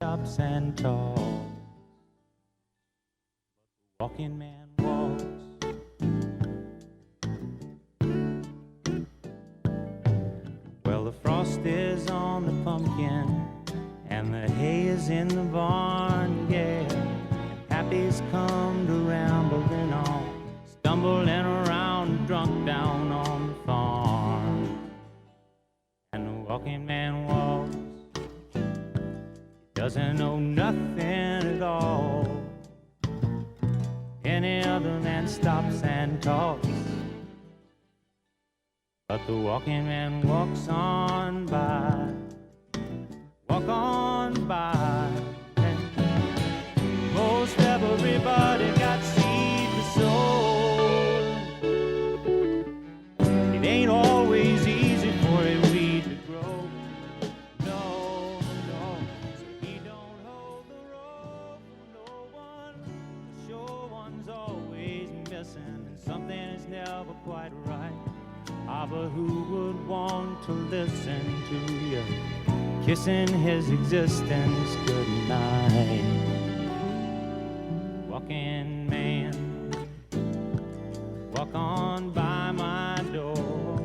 stops and talks. Walking man walks. Well, the frost is on the pumpkin and the hay is in the barn, yeah. Happy's come to rambling on, stumbling around, drunk down on the farm. And the walking man walks, he doesn't know nothing at all. Any other man stops and talks, but the walking man walks on by, walk on by. And most everybody got seed to sow. It ain't always easy for a weed to grow. No, no, so he don't hold the rope for no one. The sure one's always missing, and something is never quite right. Ah, but who would want to listen to you kissing his existence goodnight? Walking man, walk on by my door.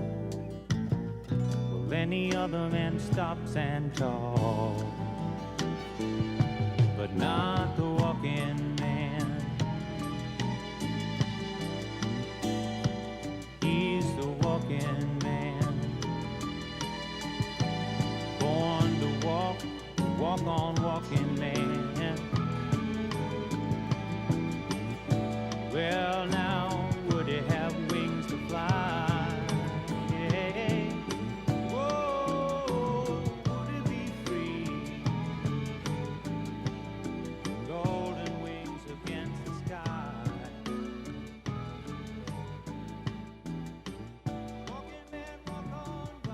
Well, any other man stops and talks, but not the walking man. He's the walking man, born to walk, walk on walking man. Well, now, would he have wings to fly? Yeah. Whoa, would he be free? Golden wings against the sky. Walking man, walk on by.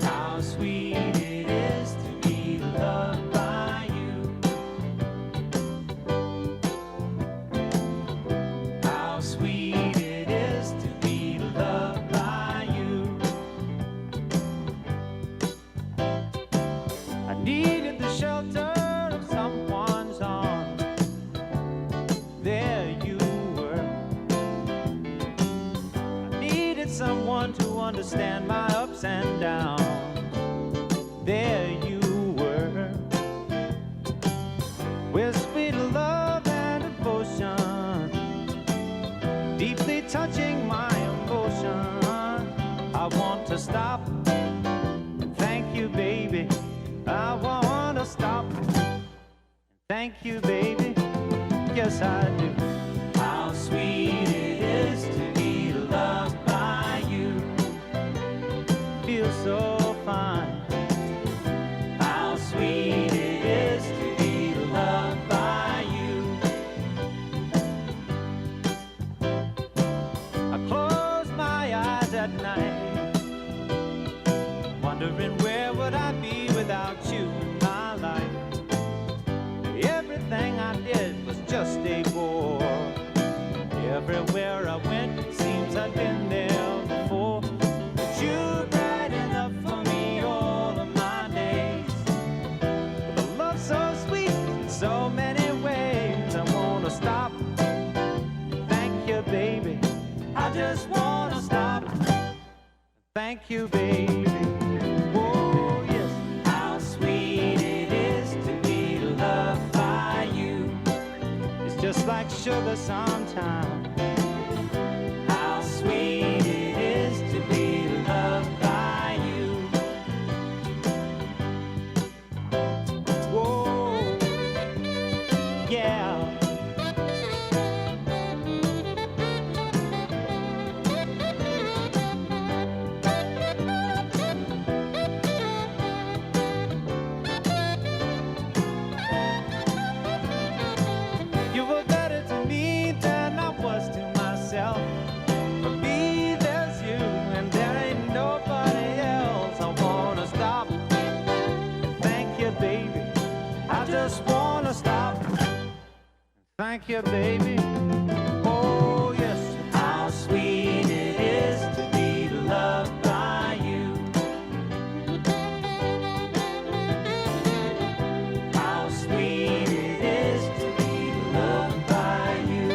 How sweet it is to be loved by you. How sweet it is to be loved by you. I needed the shelter of someone's arms. There you were. I needed someone to understand my ups and downs. There you were, with sweet love and devotion, deeply touching my emotion. I want to stop and thank you, baby. I want to stop and thank you, baby. Yes, I do. How sweet it is to be loved by you. Feels so fine. How sweet it is to be loved by you. I close my eyes at night, wondering where would I be without you in my life. Everything I did was just a bore. Everywhere I went, it seems I'd been there before. But you're bright enough for me all of my days. With a love so sweet in so many ways. I wanna stop, thank you, baby. I just wanna stop, thank you, baby. Oh, yes. How sweet it is to be loved by you. It's just like sugar sometimes. How sweet it is to be loved by you. Whoa, yeah. You were better to me than I was like you, baby. Oh, yes. How sweet it is to be loved by you. How sweet it is to be loved by you.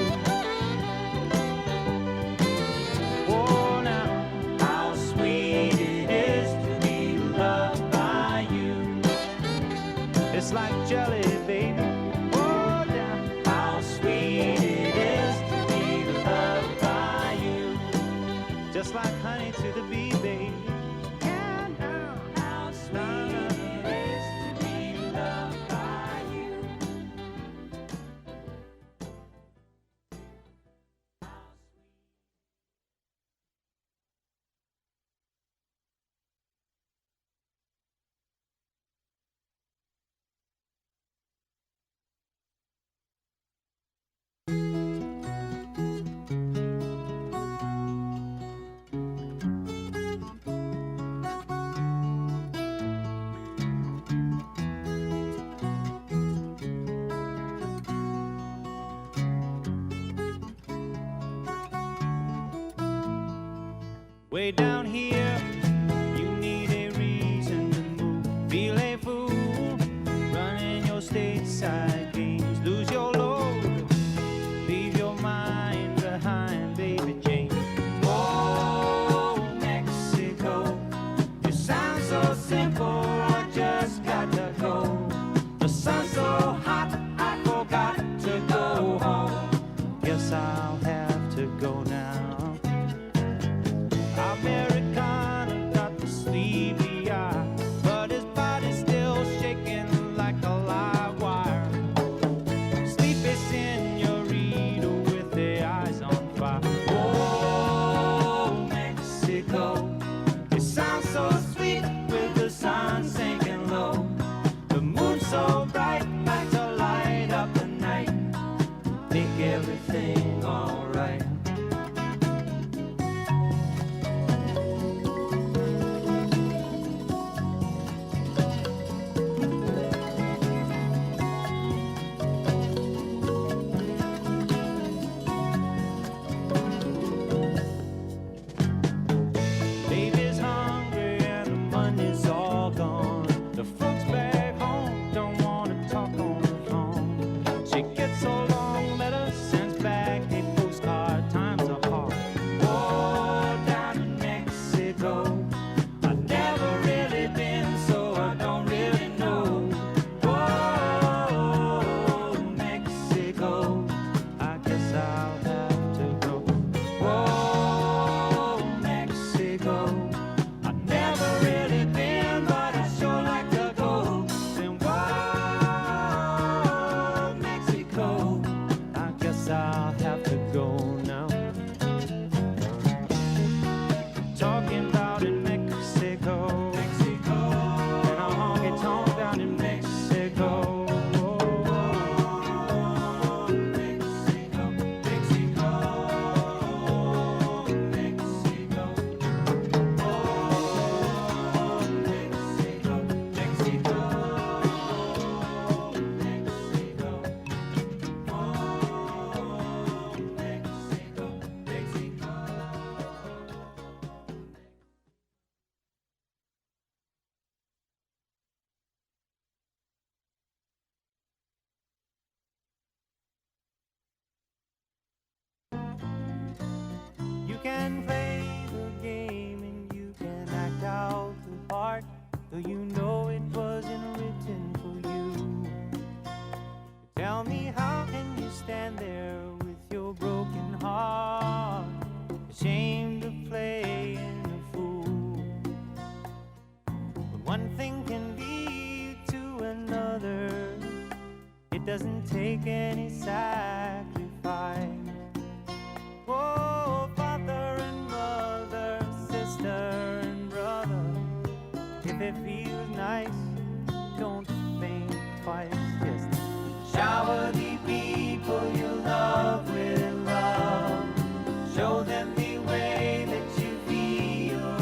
Oh, now, how sweet it is to be loved by you. It's like jelly, baby. Oh, now, how sweet it is to be loved by you. Just like honey to the bee, baby. Yeah, now, how sweet it is to be loved by you. Way down here, you need a reason to move. Feel a fool, running your stateside games. Lose your load, leave your mind behind, baby Jane. Oh, Mexico, you sound so simple, I just got to go. The sun's so hot, I forgot to go home. Guess I'll have to go now. Americana got the sleepy eye, but his body's still shaking like a live wire. Sleepy senorita with the eyes on fire. Oh, Mexico, it sounds so sweet with the sun sinking low. The moon's so bright, like to light up the night, make everything alright. Baby's hungry and the money's all gone. The folks back home don't want to talk on the phone. She gets so long letters, sends back a postcard. Times are hard. Oh, down in Mexico, I've never really been, so I don't really know. Oh, Mexico, I guess I'll have to go. Oh, Mexico, I've never really been, but I sure like to go. Then whoa, Mexico, I guess I'll have to go now. Talking about in Mexico, Mexico, and a honky tonk down in Mexico. Mexico, Mexico, Mexico. Oh, Mexico, Mexico, Mexico. Oh, Mexico, Mexico. You can play the game and you can act out the part, though you know it wasn't written for you. Tell me, how can you stand there with your broken heart, ashamed of playing a fool? But one thing can lead to another. It doesn't take any sacrifice. Oh, father and mother, sister and brother, if it feels nice, don't think twice. Just shower the people you love with love. Show them the way that you feel.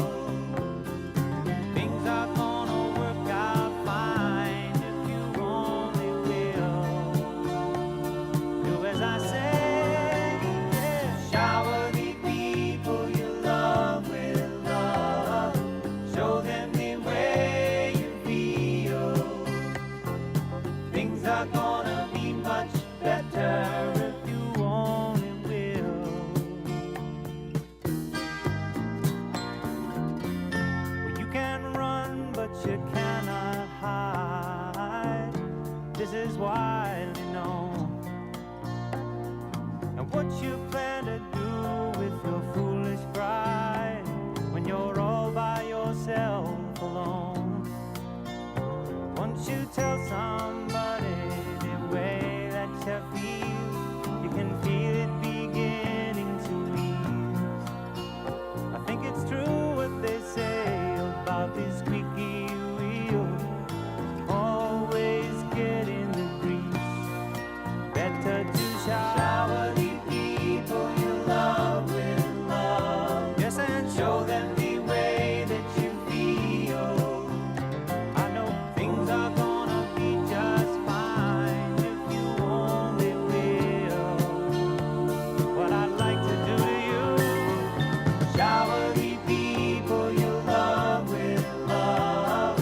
Things are gonna work out fine if you only will. Do as I say. Show them the way that you feel. I know things are gonna be just fine if you only will. What I'd like to do to you, shower the people you love with love.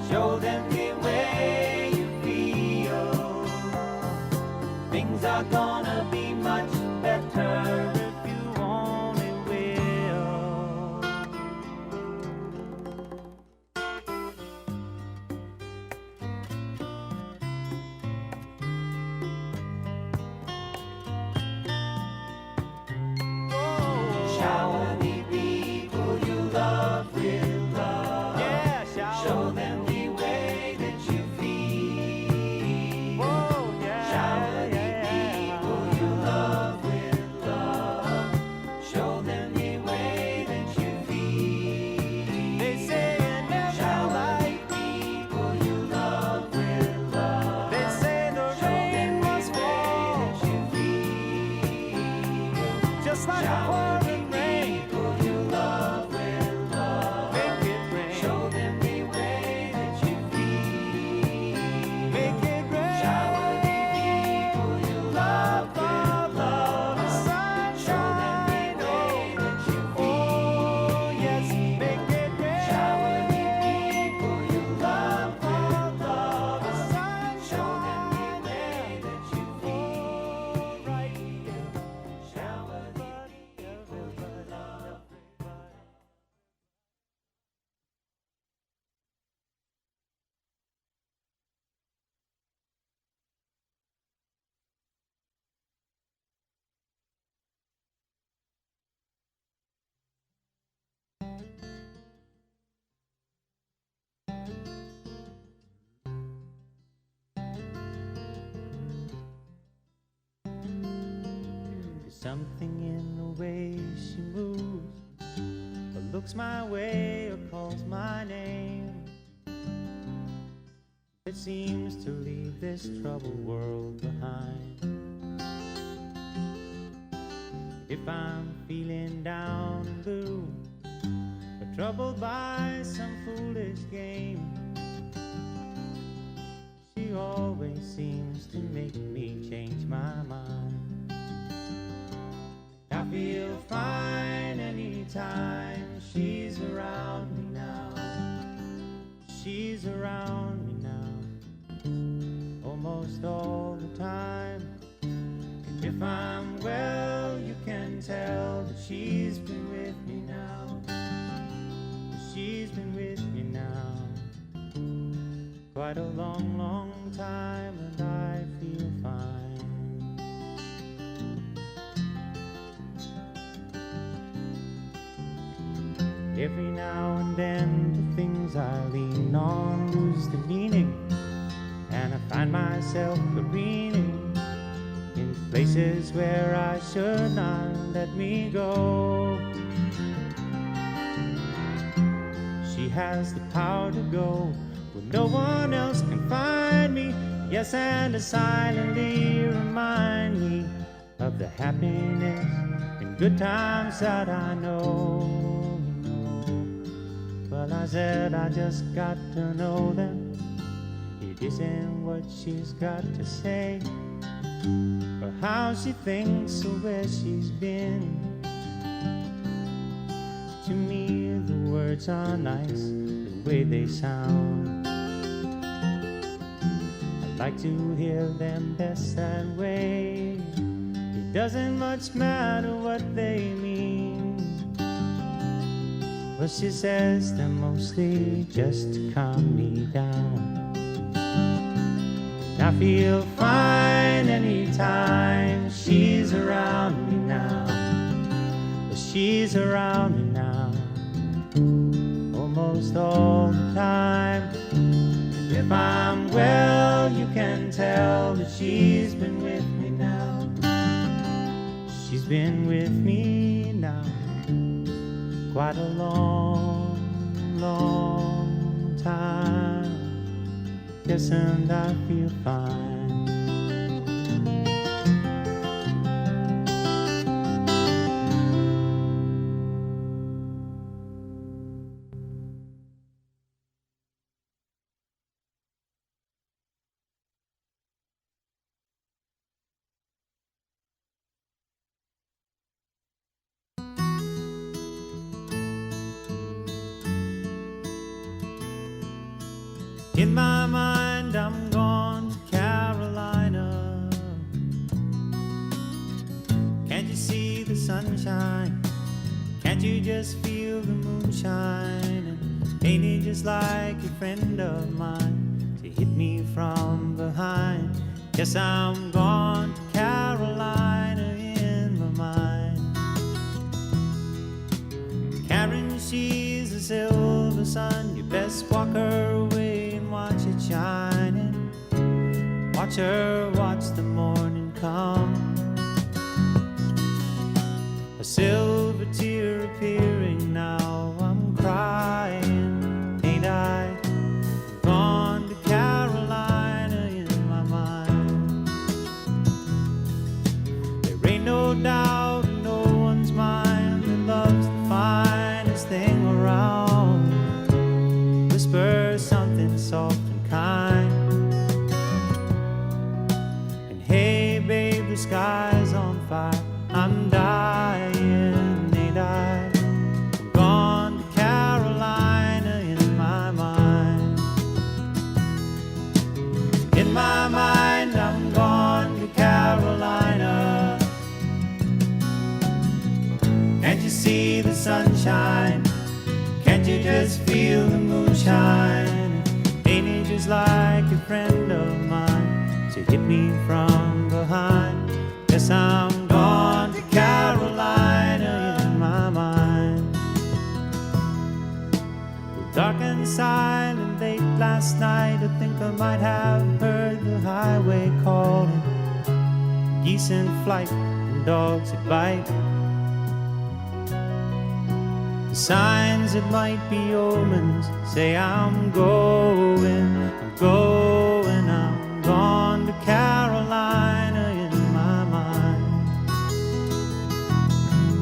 Show them the way you feel. Things are gonna be much better if you only will. Shower the people you love with love. Yeah, show them the way that you feel. Whoa, yeah, shower the people you love with love. Show them the way that you feel. They say you never shower the people you love with love. They say the rain must fall that you feel. Just like pouring rain. People you love with love. Make it rain. Show them the way that you feel. Make it rain. Shower the people you love with love. The sunshine. Show them the way that you feel. Oh yes, make it rain. Shower the people you love with love. The sunshine. Show them the way that you feel. Right here. Shower the people you love. There's something in the way she moves, or looks my way, or calls my name. It seems to leave this troubled world behind. If I'm feeling down and blue, or troubled by some foolish game, she always seems to make me change my mind. I feel fine anytime she's around me now. She's around me now, almost all the time. And if I'm well, you can tell that she's been with me now. She's been with me now quite a long, long time, and I feel fine. Every now and then the things I lean on lose the meaning, and I find myself careening in places where I should not let me go. She has the power to go where no one else can find me. Yes, and to silently remind me of the happiness and good times that I know. Well, I said I just got to know them. It isn't what she's got to say, or how she thinks, or where she's been. To me, the words are nice, the way they sound. I like to hear them best that way. It doesn't much matter what they mean. Well, she says they're mostly just to calm me down. I feel fine anytime she's around me now. She's around me now, almost all the time. And if I'm well, you can tell that she's been with me now. She's been with me now quite a long, long time. Yes, and I feel fine. In my mind, I'm gone to Carolina. Can't you see the sunshine? Can't you just feel the moonshine? And ain't it just like a friend of mine to hit me from behind? Guess I'm gone to Carolina in my mind. Karen, she's a silver sun. You best walk her away and watch it shining. Watch her watch the morning come. A silver tear appearing now. I'm crying, ain't I? Gone to Carolina in my mind. There ain't no doubt in no one's mind that love's the finest thing around. Whisper something soft and kind. And hey babe, the sky's on fire. I'm dying, ain't I? I'm gone to Carolina in my mind. In my mind, I'm gone to Carolina. Can't you see the sunshine? Can't you just feel the moonshine? Ain't it just like a friend of mine to hit me from behind? Yes, I'm gone to Carolina in my mind. Dark and silent late last night, I think I might have heard the highway calling. Geese in flight and dogs that bite. The signs that might be omens say I'm going, I'm going, I'm gone to Carolina in my mind.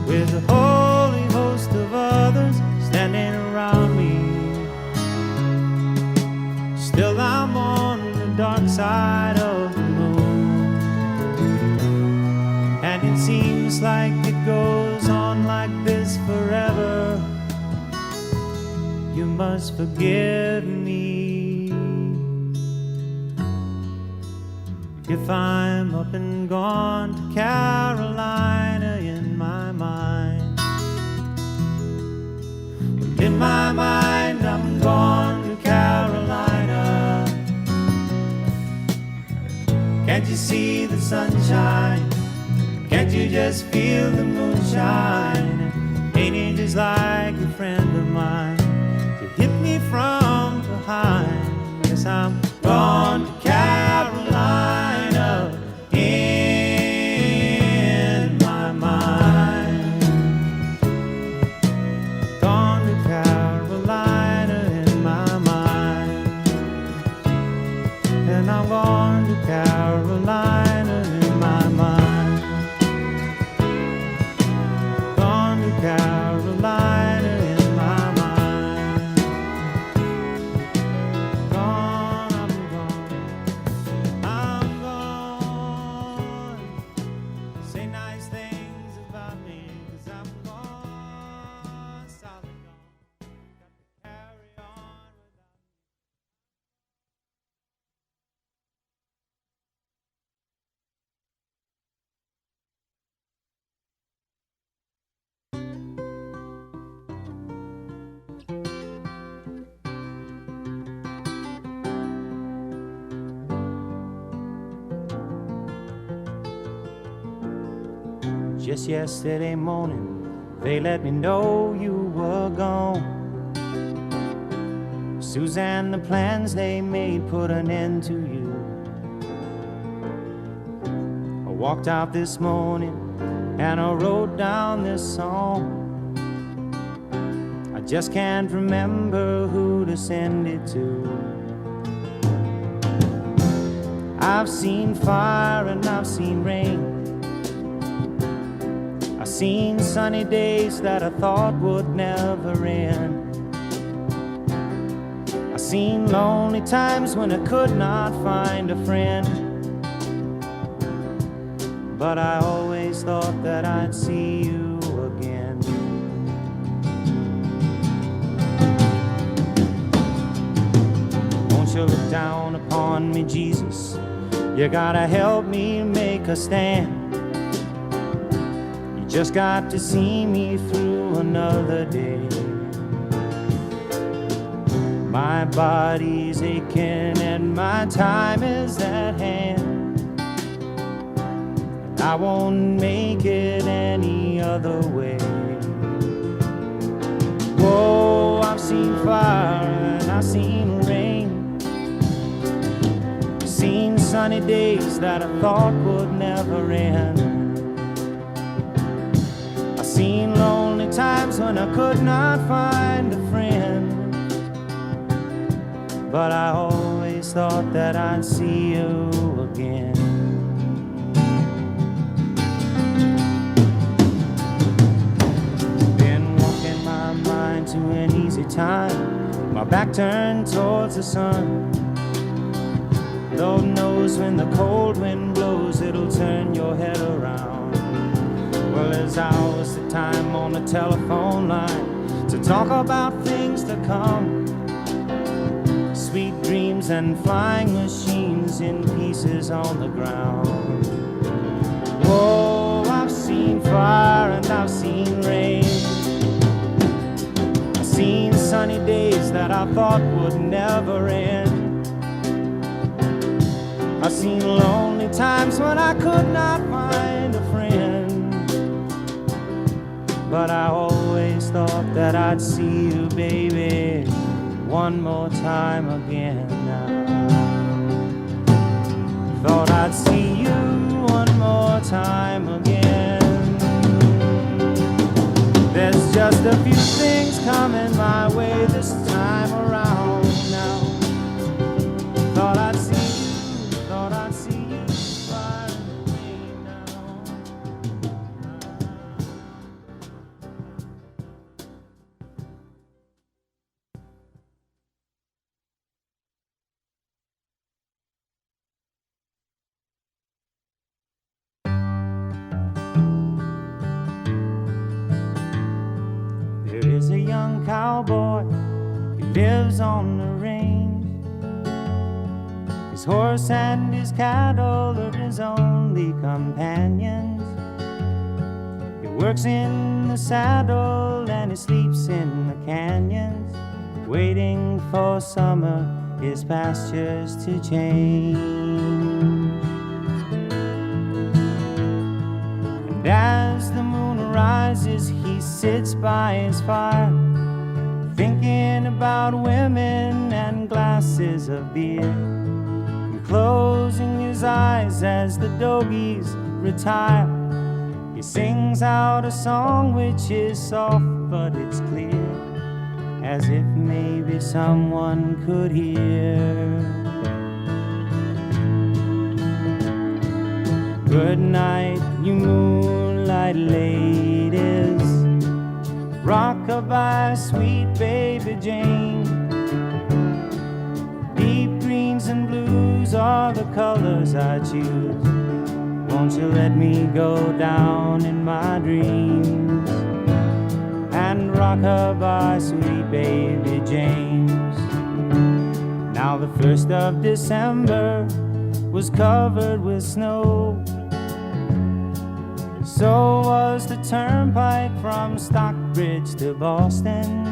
With a holy host of others standing around me, still I'm on the dark side of the moon. And it seems like it goes on like this forever. You must forgive me if I'm up and gone to Carolina in my mind. In my mind, I'm gone to Carolina. Can't you see the sunshine? Can't you just feel the moonshine? Ain't it just like a friend of mine to hit me from behind? Yes, I'm gone to Carolina in my mind. Gone to Carolina in my mind. And I'm gone to Carolina in my mind. Gone to Carolina in my mind. Gone, I'm gone. Say nice things about me, 'cause I'm gone, solid gone. Got to carry on without me. Just yesterday morning, they let me know you were gone. Suzanne, the plans they made put an end to you. I walked out this morning and I wrote down this song. I just can't remember who to send it to. I've seen fire and I've seen rain. I've seen sunny days that I thought would never end. I've seen lonely times when I could not find a friend. But I always thought that I'd see you again. Won't you look down upon me, Jesus? You gotta help me make a stand. You just got to see me through another day. My body's aching and my time is at hand. I won't make it any other way. Whoa, I've seen fire and I've seen rain. Seen sunny days that I thought would never end. I've seen lonely times when I could not find a friend. But I always thought that I'd see you again. Been walking my mind to an easy time, my back turned towards the sun. Lord knows when the cold wind blows, it'll turn your head around. Well, there's hours of time on the telephone line to talk about things to come. Sweet dreams and flying machines in pieces on the ground. Whoa, I've seen fire and I've seen rain. I've seen sunny days that I thought would never end. I've seen lonely times when I could not find a friend. But I always thought that I'd see you, baby, one more time again now. Thought I'd see you one more time again. There's just a few things coming my way this time around now. Thought I'd see you, thought I'd see you far away now. There is a young cowboy, he lives on the range. His horse and his cattle are his only companions. He works in the saddle and he sleeps in the canyons, waiting for summer, his pastures to change. And as the moon rises, he sits by his fire, thinking about women and glasses of beer, and closing his eyes as the dogies retire. He sings out a song which is soft but it's clear, as if maybe someone could hear. Good night, you moonlight ladies, rock-a-bye, sweet baby Jane. Deep greens and blues are the colors I choose. Won't you let me go down in my dreams and rock-a-bye, sweet baby James. Now the 1st of December was covered with snow, so was the turnpike from Stockbridge to Boston.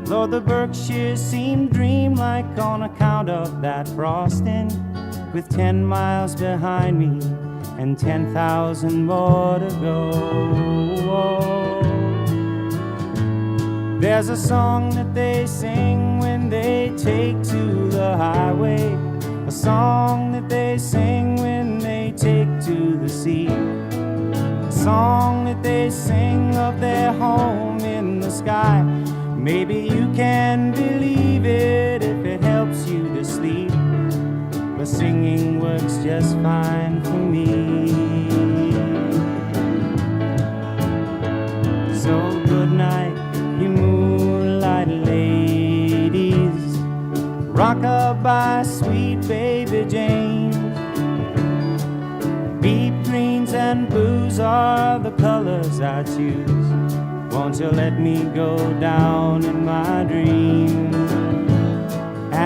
Lord, the Berkshires seemed dreamlike on account of that frosting, with 10 miles behind me and 10,000 more to go. There's a song that they sing when they take to the highway, a song that they sing when they take to the sea, a song that they sing of their home in the sky. Maybe you can believe it if it helps you to sleep, but singing works just fine for me. So good night, you moonlight ladies, rock-a-bye, sweet baby James. Deep greens and blues are the colors I choose. Won't you let me go down in my dreams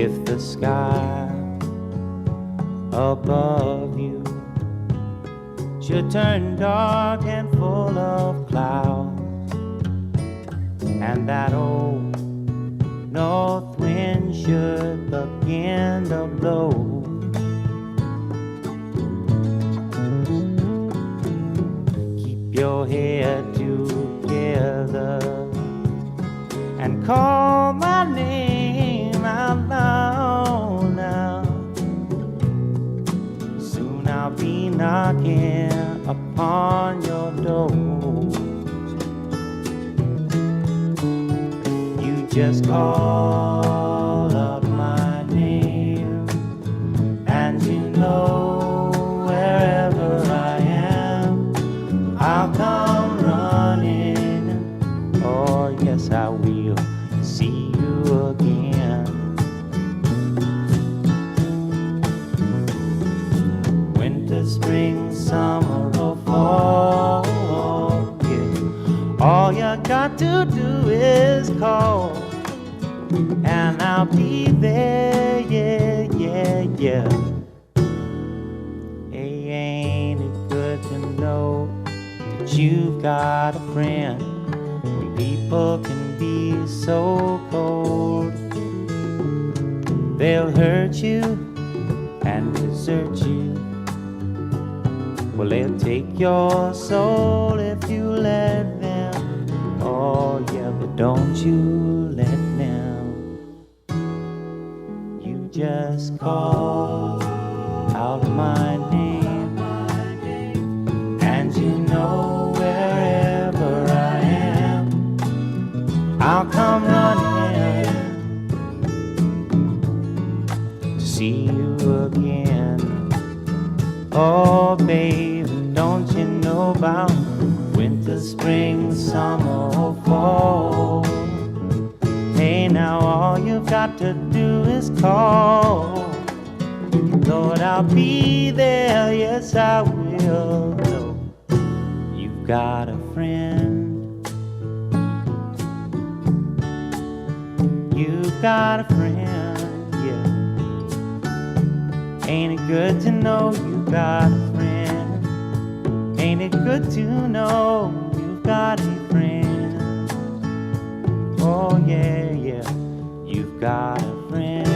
if the sky above you should turn dark and full of clouds, and that old north wind should begin to blow, keep your head together and call my name out loud now. Soon I'll be knocking upon your door. You just call up my name, and you know wherever I am, I'll come running. Oh yes, I will see you again. Winter, spring, summer, or fall, yeah. All you got to do is call, and I'll be there, yeah, yeah, yeah. Hey, ain't it good to know that you've got a friend when people can be so cold? They'll hurt you and desert you. Well, they'll take your soul if you let them. Oh yeah, but don't you let them. You just call out my name, and you know wherever I am, I'll come running to see you again. Oh baby, don't you know about winter, spring, summer, or fall? Hey now, all you've got to do is call. Lord, I'll be there, yes I will. No, you've got a friend. You've got a friend, yeah. Ain't it good to know you've got a friend? Ain't it good to know you've got a friend? Oh yeah, yeah, you've got a friend.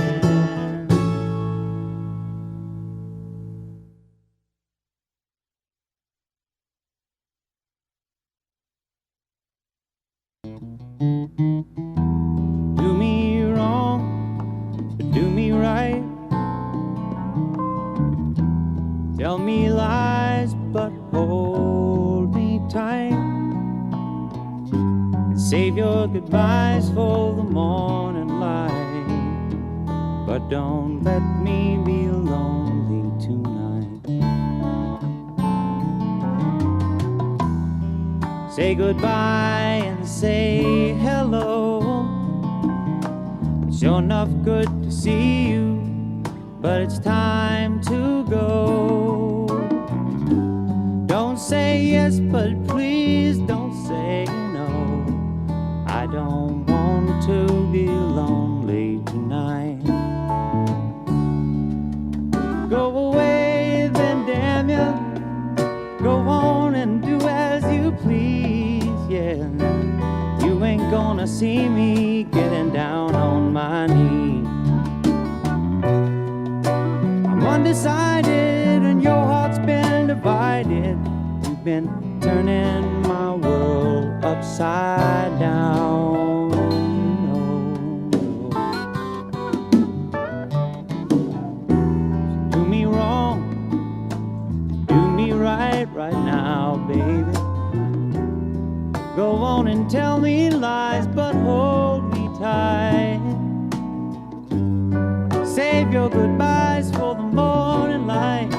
Do me wrong, but do me right. Tell me lies, but hold me tight. And save your goodbyes for the morning light. But don't let me be lonely tonight. Say goodbye and say hello. It's sure enough good to see you, but it's time to go. Don't say yes, but please don't say no. I don't want to be lonely tonight. Go away then, damn ya. Go on and do as you please, yeah. You ain't gonna see me getting down on my knees. I'm undecided and your heart's been divided. You've been turning my world upside down. Do me wrong, do me right now, baby. Go on and tell me lies, but hold me tight. Save your goodbyes for the morning light,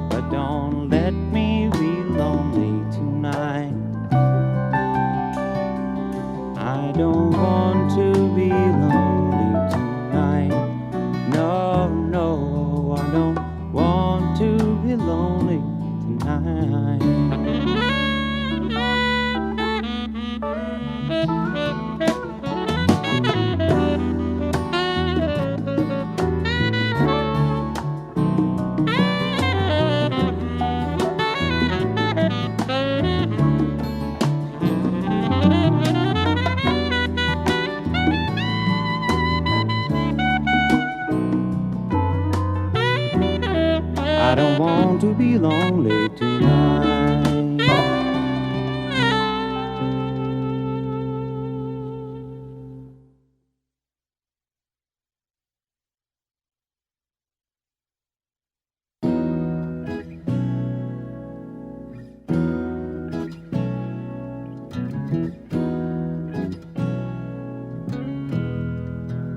but don't let me be lonely tonight. I don't want to be lonely tonight. No, no, I don't want to be lonely tonight. you'll be lonely tonight.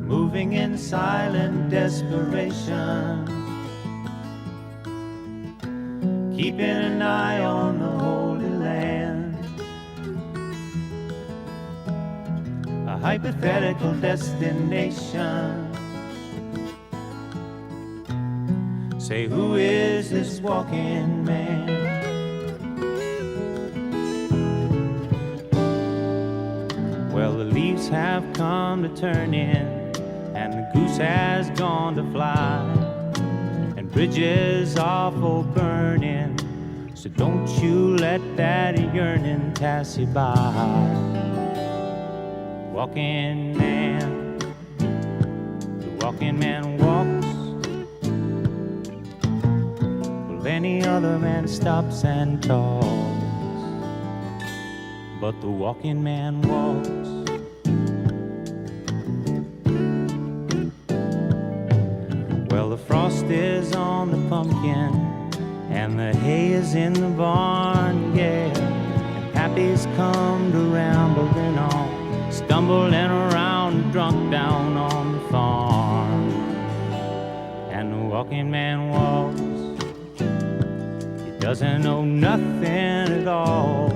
Moving in silent desperation, keeping an eye on the Holy Land, a hypothetical destination. Say, who is this walking man? Well, the leaves have come to turn in, and the goose has gone to fly, and bridges are for burning, so don't you let that yearning pass you by. Walking man, the walking man walks, well, any other man stops and talks, but the walking man walks. Well, the frost is on the pumpkin, and the hay is in the barn, yeah. And Pappy's come to rambling on, stumbling around, drunk down on the farm. And the walking man walks, he doesn't know nothing at all.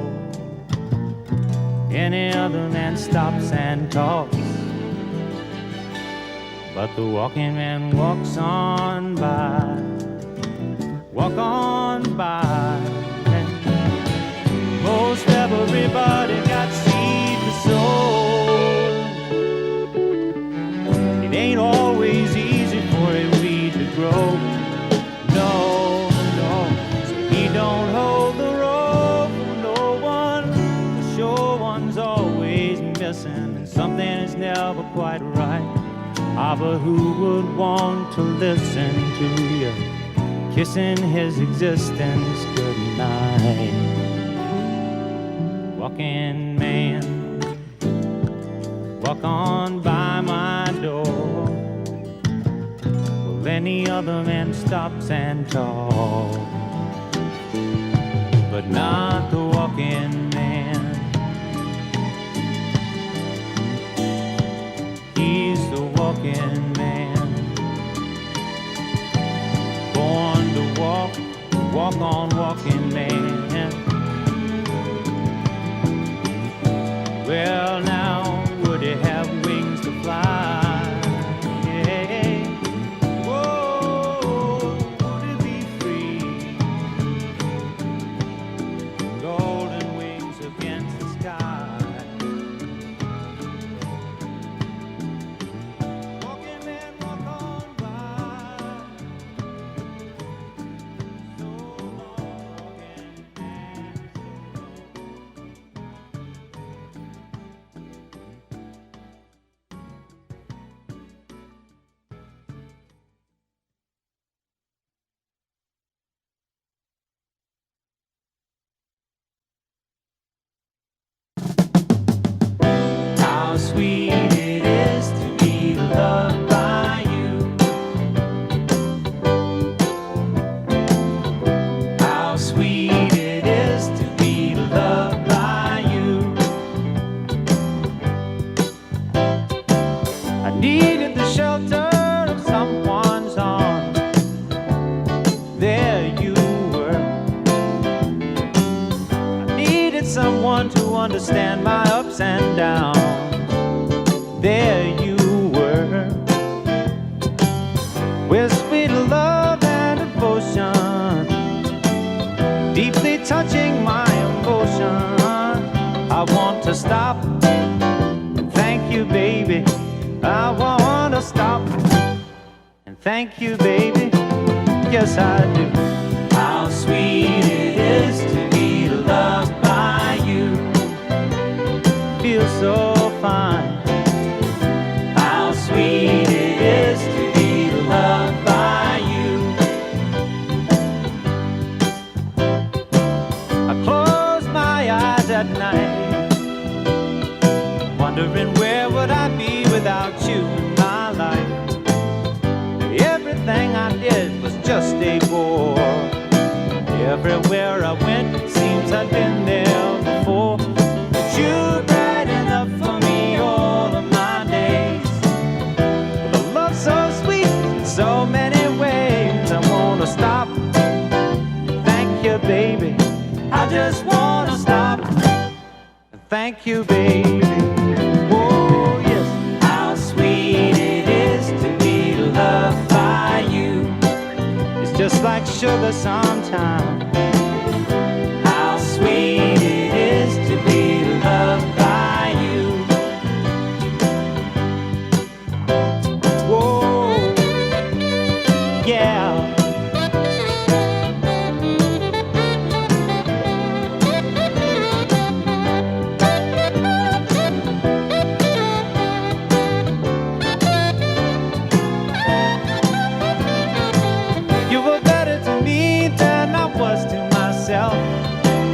Any other man stops and talks, but the walking man walks on by, walk on by. And most everybody got seed to sow. It ain't always easy for a weed to grow. No, no, so he don't hold the rope for no one. The sure one's always missing, and something is never quite right. Ah, but who would want to listen to you kissing his existence goodnight? Walking man, walk on by my door. Well, any other man stops and talks, but not the walking man. He's the walking man, born to walk, walk on walking man. Well, now, would he have wings to fly? Yeah. Whoa, would he be free? Golden wings against the sky. How sweet it is to be loved by you. How sweet it is to be loved by you. I needed the shelter of someone's arms. There you were. I needed someone to understand my ups and downs. There you were, with sweet love and devotion, deeply touching my emotion. I want to stop and thank you, baby. I want to stop and thank you, baby. Yes, I do. How sweet it is to be loved by you. Feels so fine. How sweet it is to be loved by you. at night, wondering where would I be without you in my life. Everything I did was just a bore. Everywhere I went, it seems I'd been there before. But you're bright enough for me all of my days. With a love so sweet in so many ways, I wanna stop. Thank you, baby. I just wanna stop. Thank you, baby. Oh, yes. How sweet it is to be loved by you. It's just like sugar sometimes. How sweet it is to be loved by you. Whoa, yeah. You were better to me than I was to myself.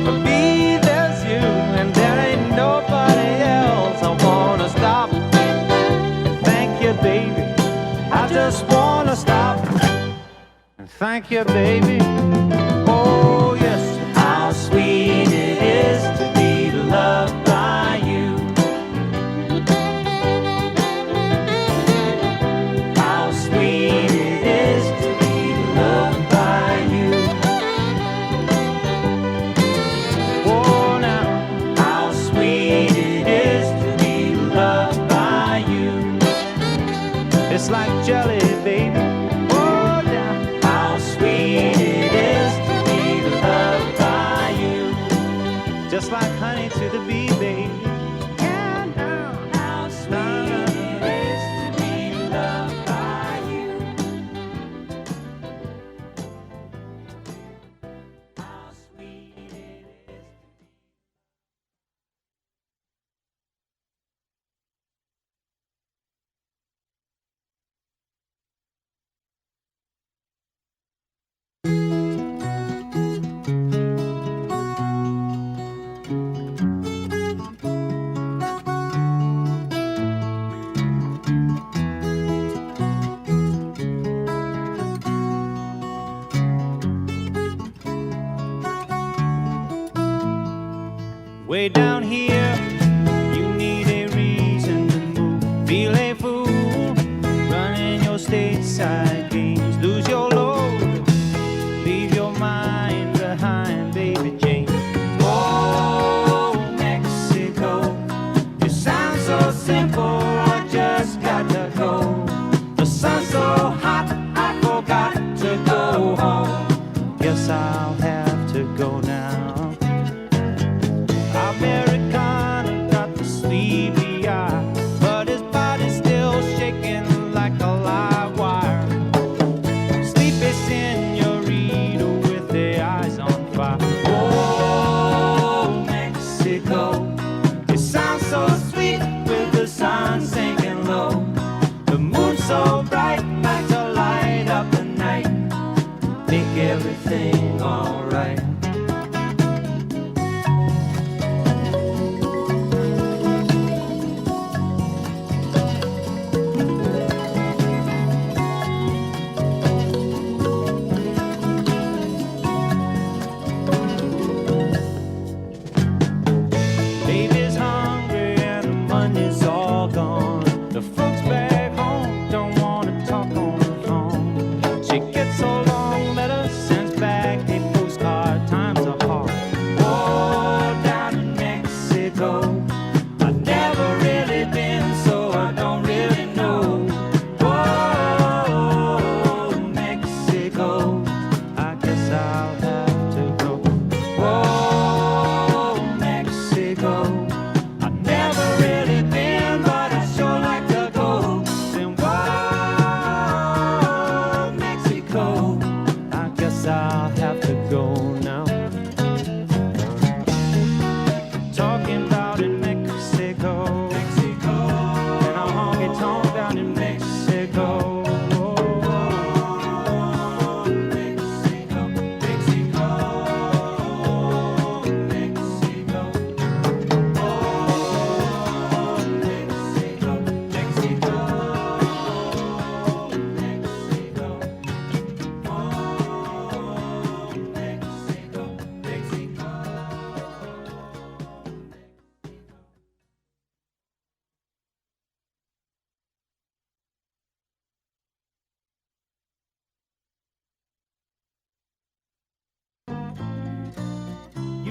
For me, there's you, and there ain't nobody else. I wanna stop. Thank you, baby. I just wanna stop. Thank you, baby. Oh, yes. How sweet it is to be loved by you. How sweet it is to be loved by you. Oh, now, how sweet it is to be loved by you. It's like jelly, baby. Oh, now, how sweet it is to be loved by you. Just like honey to the bee, baby. Yeah, now, how sweet it is to be loved by you. How sweet it is. Way down here, you need a reason to move. Feel a fool, running your stateside games. Lose your load, leave your mind behind, baby Jane. Oh, Mexico, you sound so simple, I just got to go. The sun's so hot, I forgot to go home. Guess I'll have to go now. America.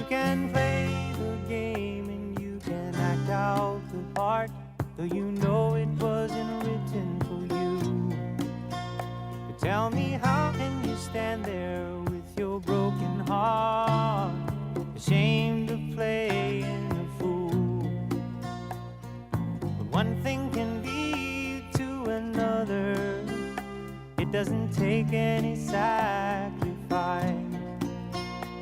can play the game and you can act out the part, though you know it wasn't written for you. But tell me, how can you stand there with your broken heart, ashamed of playing a fool? But one thing can lead to another. It doesn't take any sacrifice.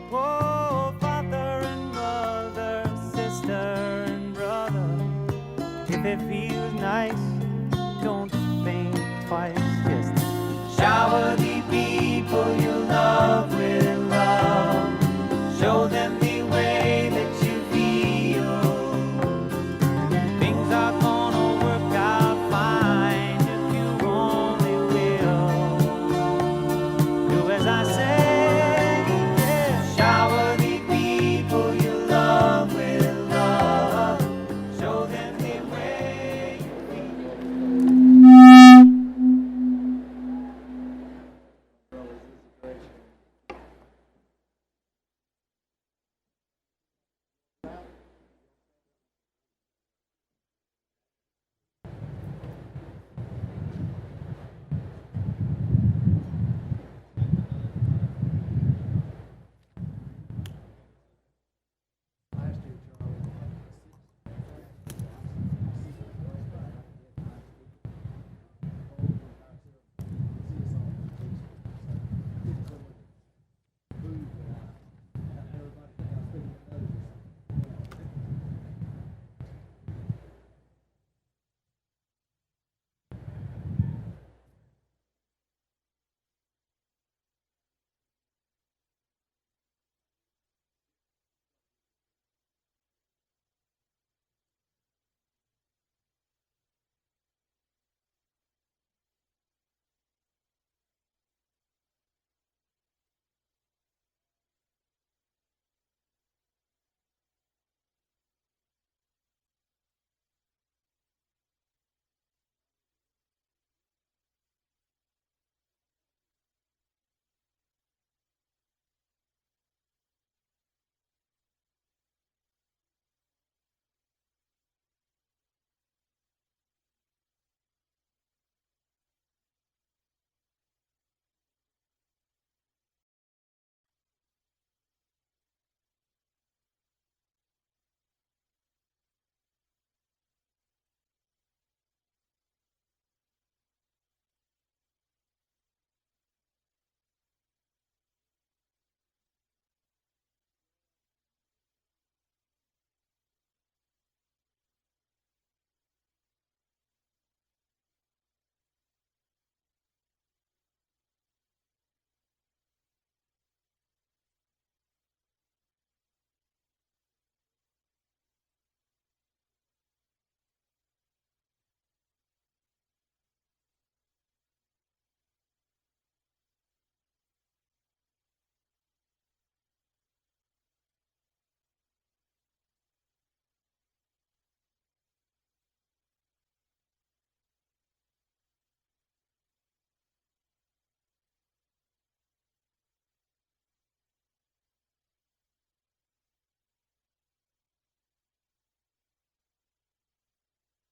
Whoa, father and mother, sister and brother, if it feels nice, don't think twice. Just shower the people you love with love. Show them the way that you feel. Things are gonna work out fine if you only will. Do as I say. Shower the people you love with love. Show them the way you feel.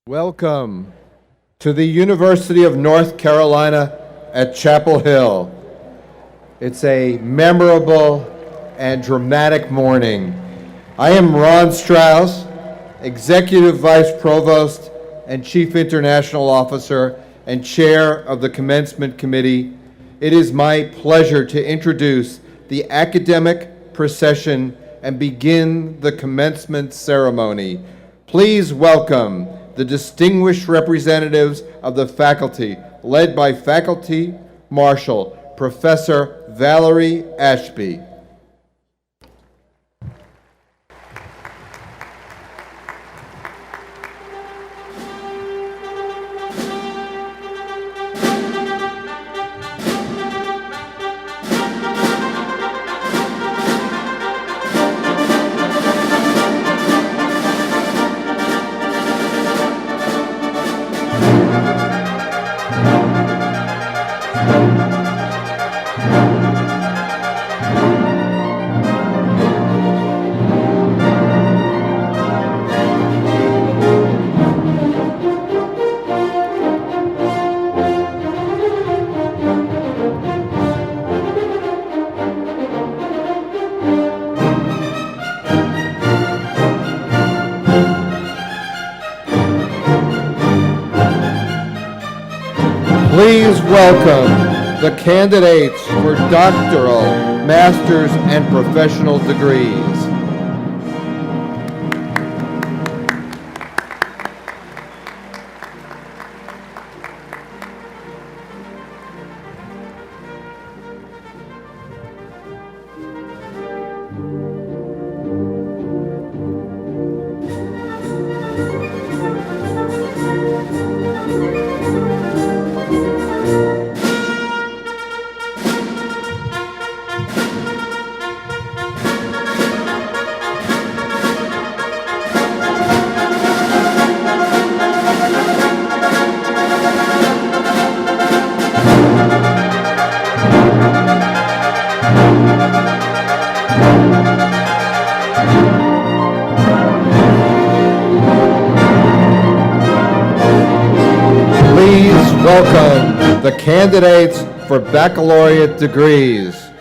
Welcome to the University of North Carolina at Chapel Hill. It's a memorable and dramatic morning. I am Ron Strauss, Executive Vice Provost and Chief International Officer and Chair of the Commencement Committee. It is my pleasure to introduce the academic procession and begin the commencement ceremony. Please welcome the distinguished representatives of the faculty, led by Faculty Marshal, Professor Valerie Ashby. welcome the candidates for doctoral, master's, and professional degrees. Please welcome the candidates for baccalaureate degrees.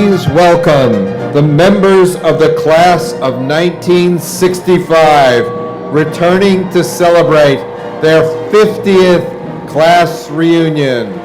Please welcome the members of the class of 1965 returning to celebrate their 50th class reunion.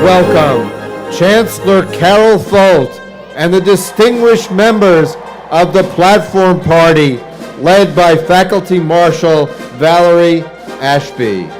Welcome Chancellor Carol Folt and the distinguished members of the Platform Party, led by Faculty Marshal Valerie Ashby.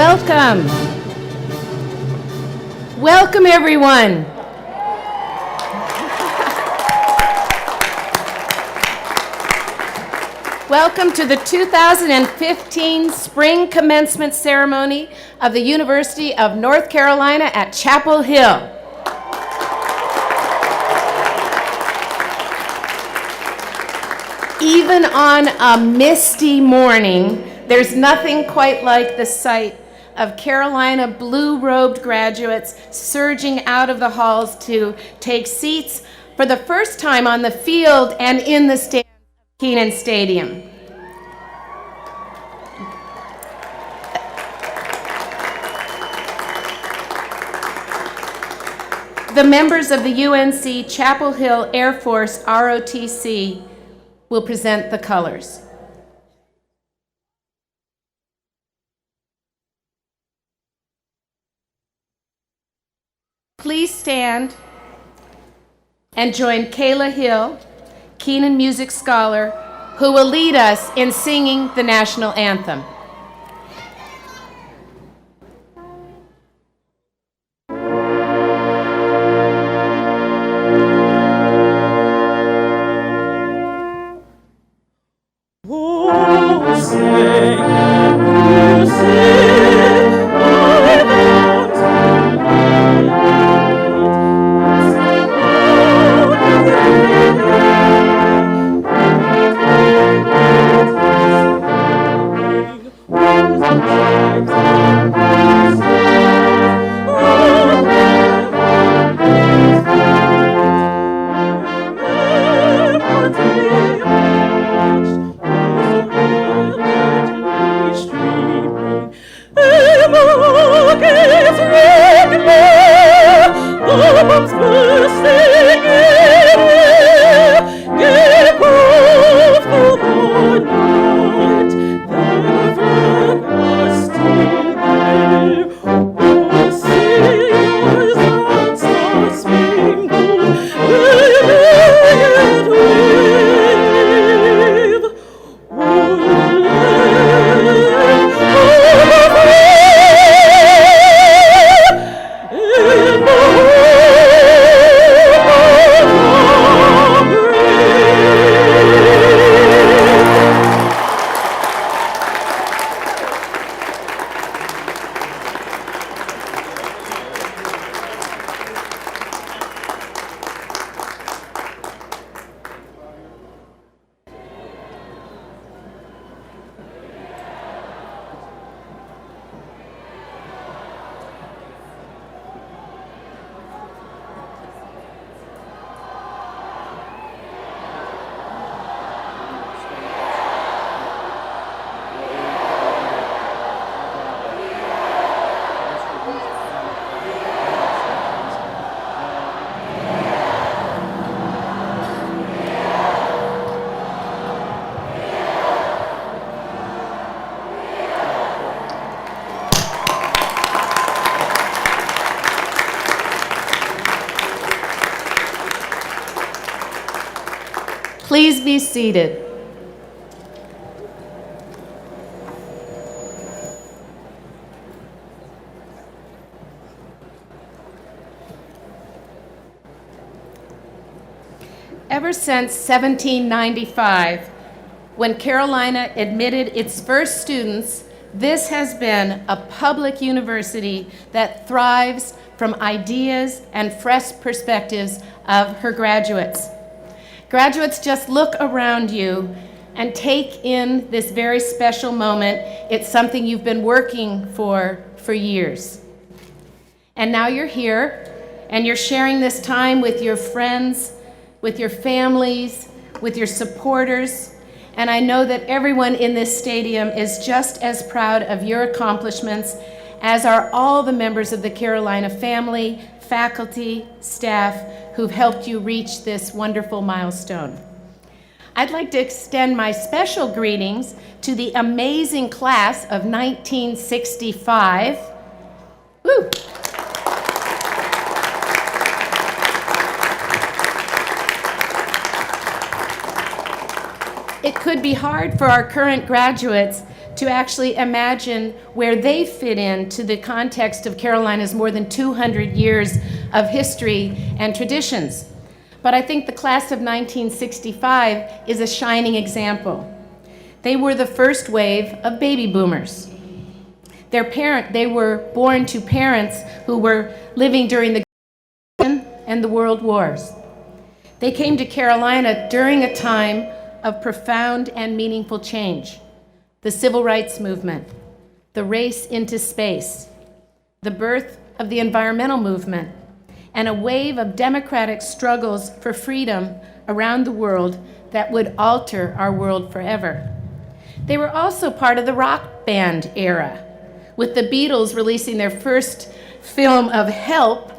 Welcome. Welcome, everyone. Welcome to the 2015 Spring Commencement Ceremony of the University of North Carolina at Chapel Hill. Even on a misty morning, there's nothing quite like the sight of Carolina blue-robed graduates surging out of the halls to take seats for the first time on the field and in the stands of Kenan Stadium. The members of the UNC-Chapel Hill Air Force ROTC will present the colors. Please stand and join Kayla Hill, Kenan Music Scholar, who will lead us in singing the national anthem. Please be seated. Ever since 1795, when Carolina admitted its first students, this has been a public university that thrives from ideas and fresh perspectives of her graduates. Graduates, just look around you and take in this very special moment. It's something you've been working for years. And now you're here, and you're sharing this time with your friends, with your families, with your supporters. And I know that everyone in this stadium is just as proud of your accomplishments, as are all the members of the Carolina family, faculty, staff, who've helped you reach this wonderful milestone. I'd like to extend my special greetings to the amazing class of 1965. Woo! It could be hard for our current graduates to actually imagine where they fit into the context of Carolina's more than 200 years of history and traditions. But I think the class of 1965 is a shining example. They were the first wave of baby boomers. They were born to parents who were living during the Great Depression and the World Wars. They came to Carolina during a time of profound and meaningful change. The civil rights movement, the race into space, the birth of the environmental movement, and a wave of democratic struggles for freedom around the world that would alter our world forever. They were also part of the rock band era, with the Beatles releasing their first film of Help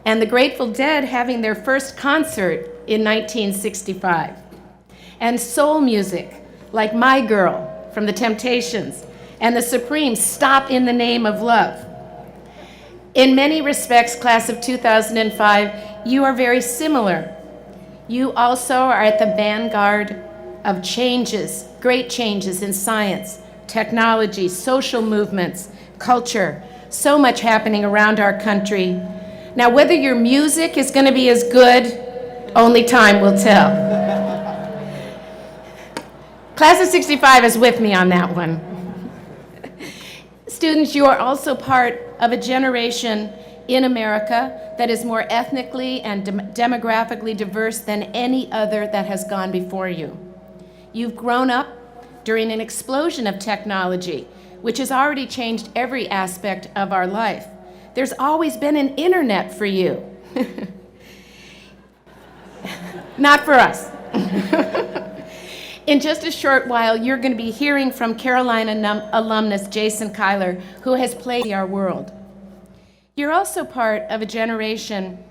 and the Grateful Dead having their first concert in 1965. And soul music, like My Girl from The Temptations and the Supremes' Stop in the Name of Love. In many respects, class of 2005, you are very similar. You also are at the vanguard of changes, great changes in science, technology, social movements, culture, so much happening around our country. Now, whether your music is going to be as good, only time will tell. Class of 65 is with me on that one. Students, you are also part of a generation in America that is more ethnically and demographically diverse than any other that has gone before you. You've grown up during an explosion of technology, which has already changed every aspect of our life. There's always been an internet for you. Not for us. In just a short while, you're going to be hearing from Carolina alumnus Jason Kilar, who has played our world. You're also part of a generation,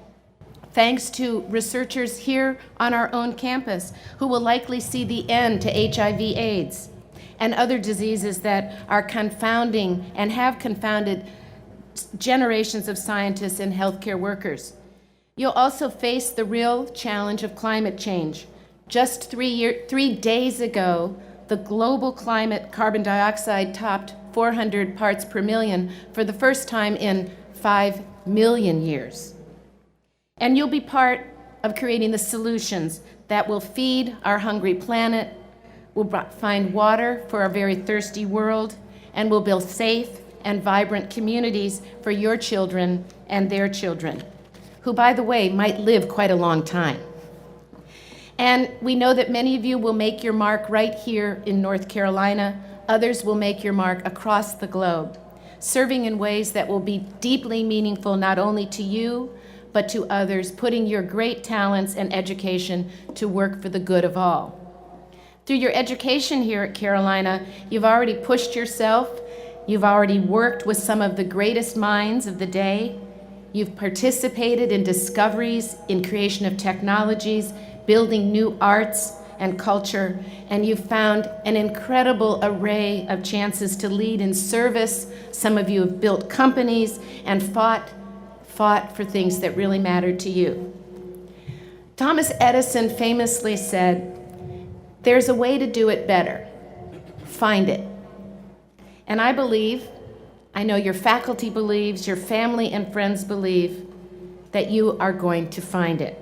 thanks to researchers here on our own campus, who will likely see the end to HIV/AIDS and other diseases that are confounding and have confounded generations of scientists and healthcare workers. You'll also face the real challenge of climate change. Just 3 days ago, the global climate carbon dioxide topped 400 parts per million for the first time in 5 million years. And you'll be part of creating the solutions that will feed our hungry planet, will find water for our very thirsty world, and will build safe and vibrant communities for your children and their children, who, by the way, might live quite a long time. And we know that many of you will make your mark right here in North Carolina. Others will make your mark across the globe, serving in ways that will be deeply meaningful not only to you, but to others, putting your great talents and education to work for the good of all. Through your education here at Carolina, you've already pushed yourself. You've already worked with some of the greatest minds of the day. You've participated in discoveries, in creation of technologies, building new arts and culture, and you've found an incredible array of chances to lead in service. Some of you have built companies and fought for things that really mattered to you. Thomas Edison famously said, "There's a way to do it better. Find it." And I believe, I know your faculty believes, your family and friends believe, that you are going to find it.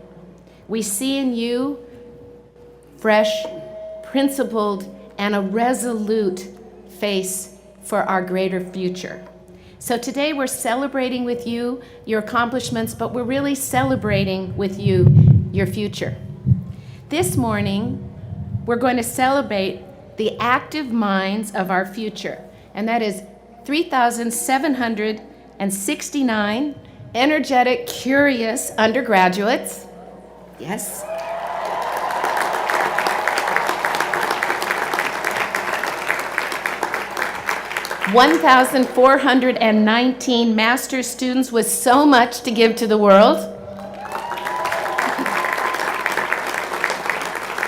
We see in you fresh, principled, and a resolute face for our greater future. So today we're celebrating with you your accomplishments, but we're really celebrating with you your future. This morning, we're going to celebrate the active minds of our future, and that is 3,769 energetic, curious undergraduates. Yes. 1,419 master's students with so much to give to the world.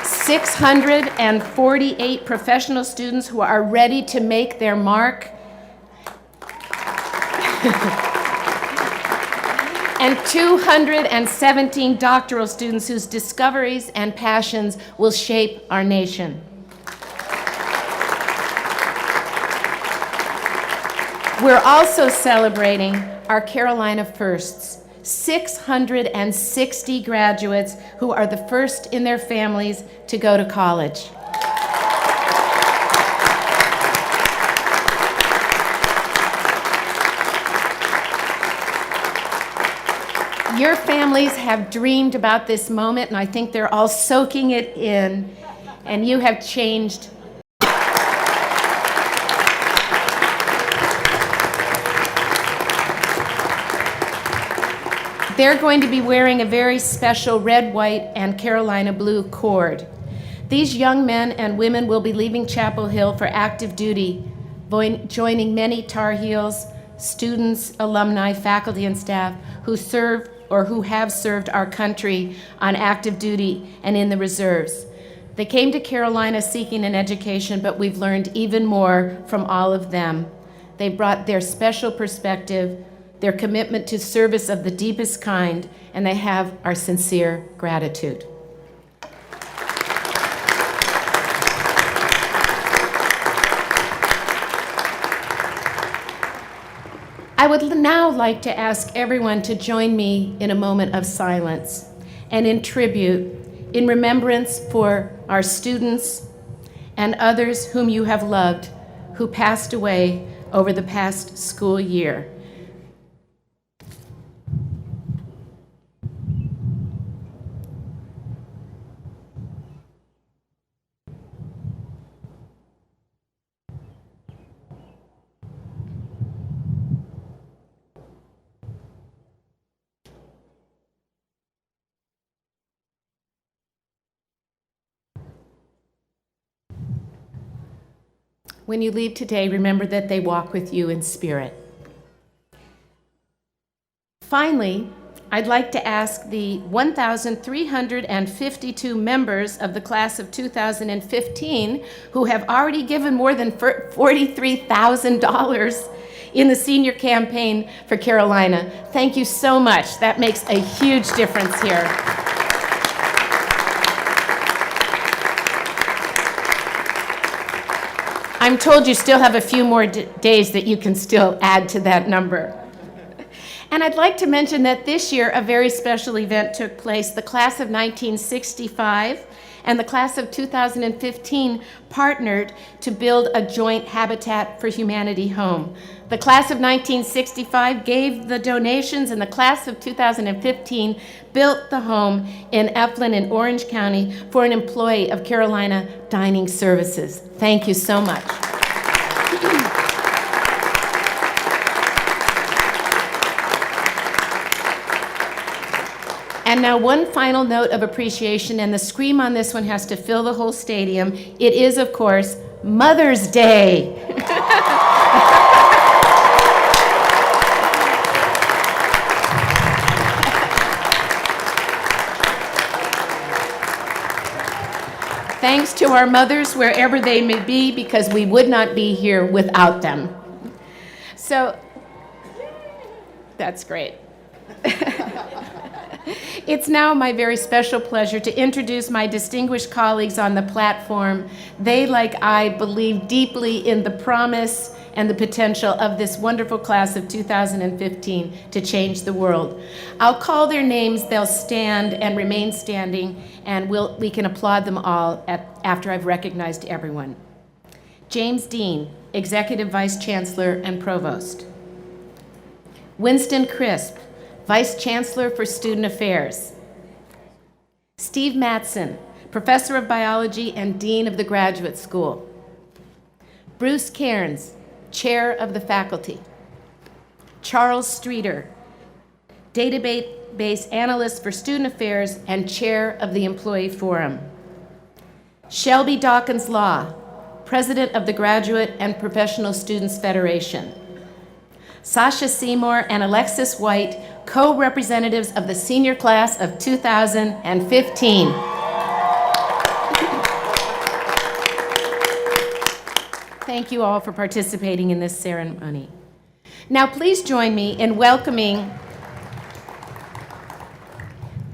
648 professional students who are ready to make their mark. And 217 doctoral students whose discoveries and passions will shape our nation. We're also celebrating our Carolina Firsts, 660 graduates who are the first in their families to go to college. Your families have dreamed about this moment, and I think they're all soaking it in, and you have changed. They're going to be wearing a very special red, white, and Carolina blue cord. These young men and women will be leaving Chapel Hill for active duty, joining many Tar Heels, students, alumni, faculty, and staff who serve or who have served our country on active duty and in the reserves. They came to Carolina seeking an education, but we've learned even more from all of them. They brought their special perspective, their commitment to service of the deepest kind, and they have our sincere gratitude. I would now like to ask everyone to join me in a moment of silence and in tribute, in remembrance for our students and others whom you have loved who passed away over the past school year. When you leave today, remember that they walk with you in spirit. Finally, I'd like to ask the 1,352 members of the class of 2015 who have already given more than $43,000 in the senior campaign for Carolina. Thank you so much. That makes a huge difference here. I'm told you still have a few more days that you can still add to that number. And I'd like to mention that this year a very special event took place. The class of 1965 and the class of 2015 partnered to build a joint Habitat for Humanity home. The class of 1965 gave the donations, and the class of 2015 built the home in Eflin in Orange County for an employee of Carolina Dining Services. Thank you so much. And now one final note of appreciation, and the scream on this one has to fill the whole stadium. It is, of course, Mother's Day. Thanks to our mothers, wherever they may be, because we would not be here without them. So, that's great. It's now my very special pleasure to introduce my distinguished colleagues on the platform. They, like I, believe deeply in the promise and the potential of this wonderful class of 2015 to change the world. I'll call their names, they'll stand and remain standing, and we can applaud them all after I've recognized everyone. James Dean, Executive Vice Chancellor and Provost. Winston Crisp, Vice Chancellor for Student Affairs. Steve Mattson, Professor of Biology and Dean of the Graduate School. Bruce Cairns, Chair of the Faculty. Charles Streeter, Database Analyst for Student Affairs and Chair of the Employee Forum. Shelby Dawkins Law, President of the Graduate and Professional Students Federation. Sasha Seymour and Alexis White, co-representatives of the senior class of 2015. Thank you all for participating in this ceremony. Now please join me in welcoming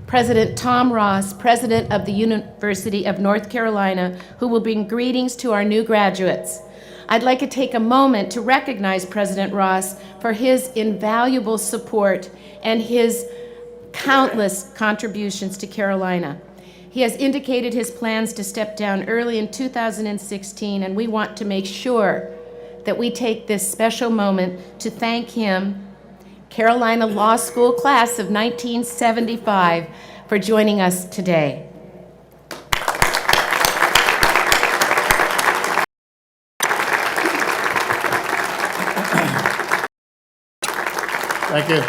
President Tom Ross, President of the University of North Carolina, who will bring greetings to our new graduates. I'd like to take a moment to recognize President Ross for his invaluable support and his countless contributions to Carolina. He has indicated his plans to step down early in 2016, and we want to make sure that we take this special moment to thank him, Carolina Law School class of 1975, for joining us today. Thank you.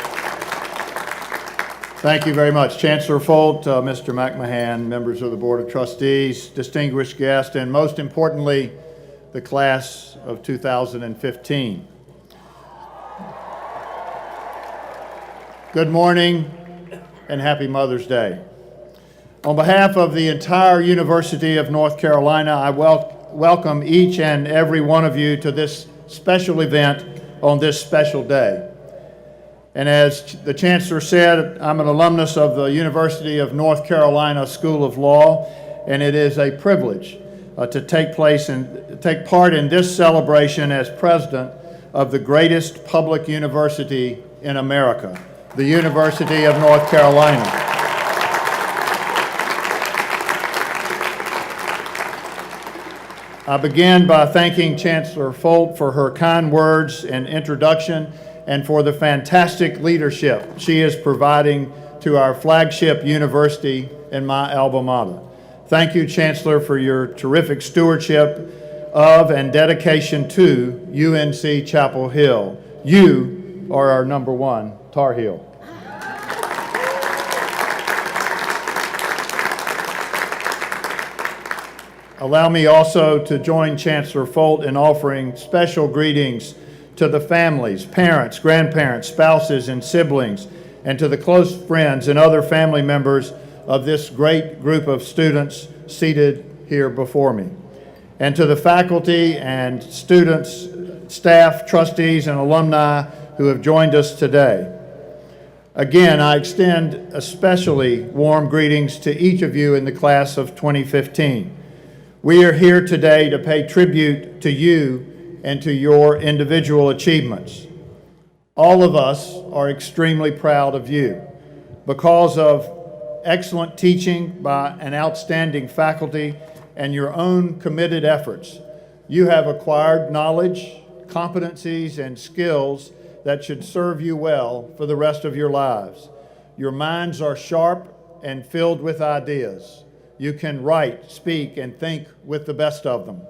Thank you very much. Chancellor Folt, Mr. McMahon, members of the Board of Trustees, distinguished guests, and most importantly, the class of 2015. Good morning and happy Mother's Day. On behalf of the entire University of North Carolina, I welcome each and every one of you to this special event on this special day. And as the Chancellor said, I'm an alumnus of the University of North Carolina School of Law, and it is a privilege to take part in this celebration as president of the greatest public university in America, the University of North Carolina. I begin by thanking Chancellor Folt for her kind words and introduction, and for the fantastic leadership she is providing to our flagship university and my alma mater. Thank you, Chancellor, for your terrific stewardship of and dedication to UNC-Chapel Hill. You are our #1 Tar Heel. Allow me also to join Chancellor Folt in offering special greetings to the families, parents, grandparents, spouses, and siblings, and to the close friends and other family members of this great group of students seated here before me. And to the faculty and students, staff, trustees, and alumni who have joined us today. Again, I extend especially warm greetings to each of you in the class of 2015. We are here today to pay tribute to you and to your individual achievements. All of us are extremely proud of you because of excellent teaching by an outstanding faculty and your own committed efforts. You have acquired knowledge, competencies, and skills that should serve you well for the rest of your lives. Your minds are sharp and filled with ideas. You can write, speak, and think with the best of them.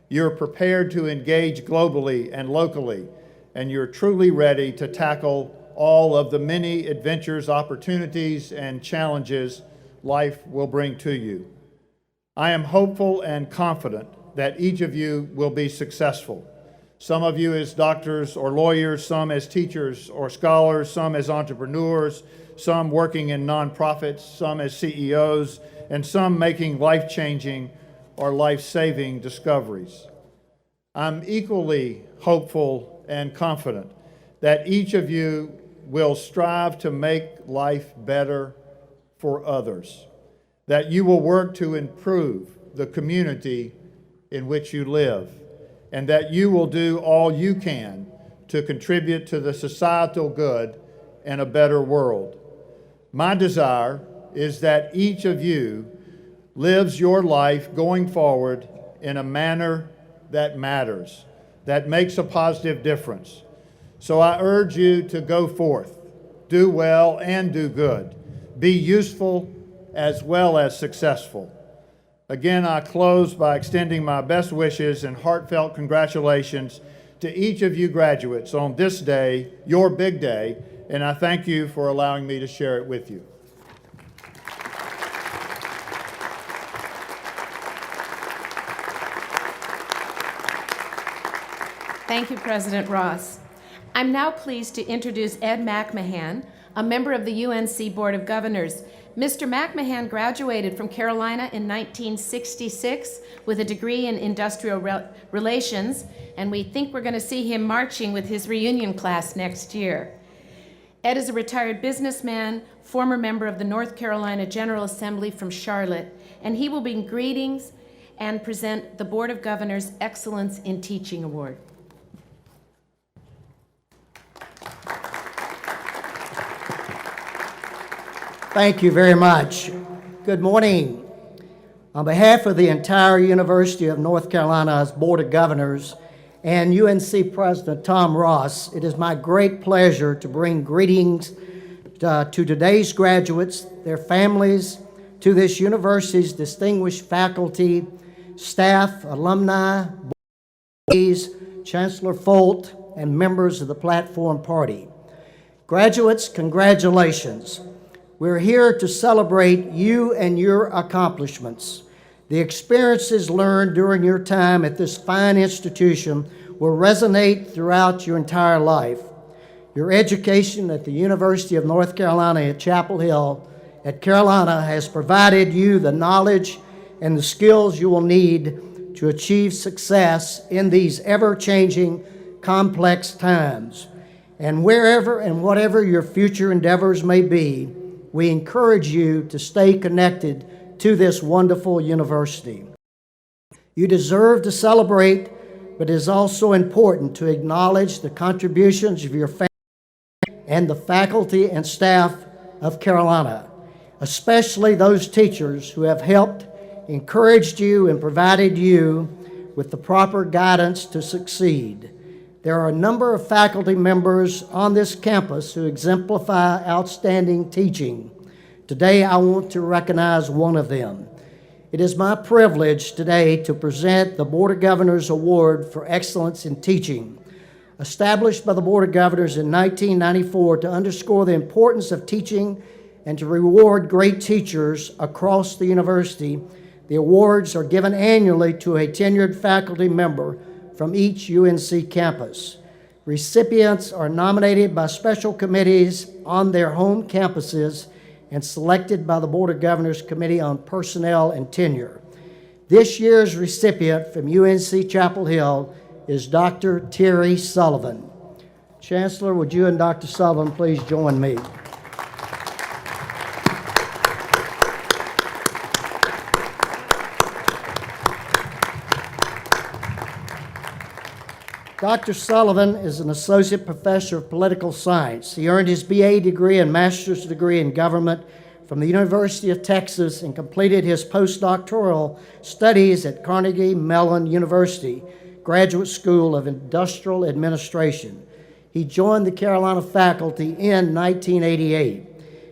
You're prepared to engage globally and locally, and you're truly ready to tackle all of the many adventures, opportunities, and challenges life will bring to you. I am hopeful and confident that each of you will be successful. Some of you as doctors or lawyers, some as teachers or scholars, some as entrepreneurs, some working in nonprofits, some as CEOs, and some making life-changing or life-saving discoveries. I'm equally hopeful and confident that each of you will strive to make life better for others, that you will work to improve the community in which you live, and that you will do all you can to contribute to the societal good and a better world. My desire is that each of you lives your life going forward in a manner that matters, that makes a positive difference. So I urge you to go forth, do well and do good, be useful as well as successful. Again, I close by extending my best wishes and heartfelt congratulations to each of you graduates on this day, your big day, and I thank you for allowing me to share it with you. Thank you, President Ross. I'm now pleased to introduce Ed McMahon, a member of the UNC Board of Governors. Mr. McMahon graduated from Carolina in 1966 with a degree in industrial relations, and we think we're going to see him marching with his reunion class next year. Ed is a retired businessman, former member of the North Carolina General Assembly from Charlotte, and he will bring greetings and present the Board of Governors Excellence in Teaching Award. Thank you very much. Good morning. On behalf of the entire University of North Carolina's Board of Governors and UNC President Tom Ross, it is my great pleasure to bring greetings to today's graduates, their families, to this university's distinguished faculty, staff, alumni, boards, Chancellor Folt, and members of the Platform Party. Graduates, congratulations. We're here to celebrate you and your accomplishments. The experiences learned during your time at this fine institution will resonate throughout your entire life. Your education at the University of North Carolina at Chapel Hill at Carolina has provided you the knowledge and the skills you will need to achieve success in these ever-changing, complex times. And wherever and whatever your future endeavors may be, we encourage you to stay connected to this wonderful university. You deserve to celebrate, but it is also important to acknowledge the contributions of your family and the faculty and staff of Carolina, especially those teachers who have helped, encouraged you, and provided you with the proper guidance to succeed. There are a number of faculty members on this campus who exemplify outstanding teaching. Today, I want to recognize one of them. It is my privilege today to present the Board of Governors Award for Excellence in Teaching. Established by the Board of Governors in 1994 to underscore the importance of teaching and to reward great teachers across the university, the awards are given annually to a tenured faculty member from each UNC campus. Recipients are nominated by special committees on their home campuses and selected by the Board of Governors Committee on Personnel and Tenure. This year's recipient from UNC-Chapel Hill is Dr. Terry Sullivan. Chancellor, would you and Dr. Sullivan please join me? Dr. Sullivan is an associate professor of political science. He earned his BA degree and master's degree in government from the University of Texas and completed his postdoctoral studies at Carnegie Mellon University, Graduate School of Industrial Administration. He joined the Carolina faculty in 1988.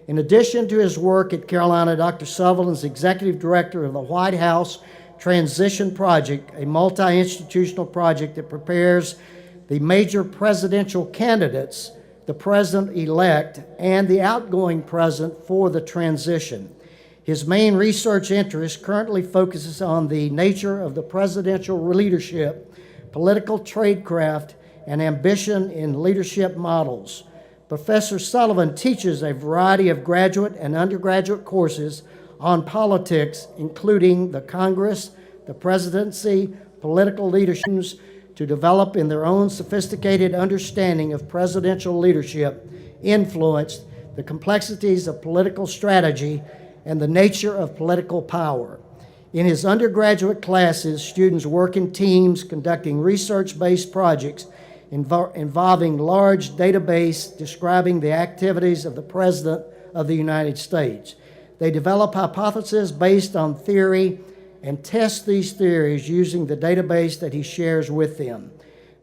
In addition to his work at Carolina, Dr. Sullivan is executive director of the White House Transition Project, a multi-institutional project that prepares the major presidential candidates, the president-elect, and the outgoing president for the transition. His main research interest currently focuses on the nature of the presidential leadership, political tradecraft, and ambition in leadership models. Professor Sullivan teaches a variety of graduate and undergraduate courses on politics, including the Congress, the presidency, political leaderships, to develop in their own sophisticated understanding of presidential leadership, influence, the complexities of political strategy, and the nature of political power. In his undergraduate classes, students work in teams conducting research-based projects involving large database describing the activities of the President of the United States. They develop hypotheses based on theory and test these theories using the database that he shares with them.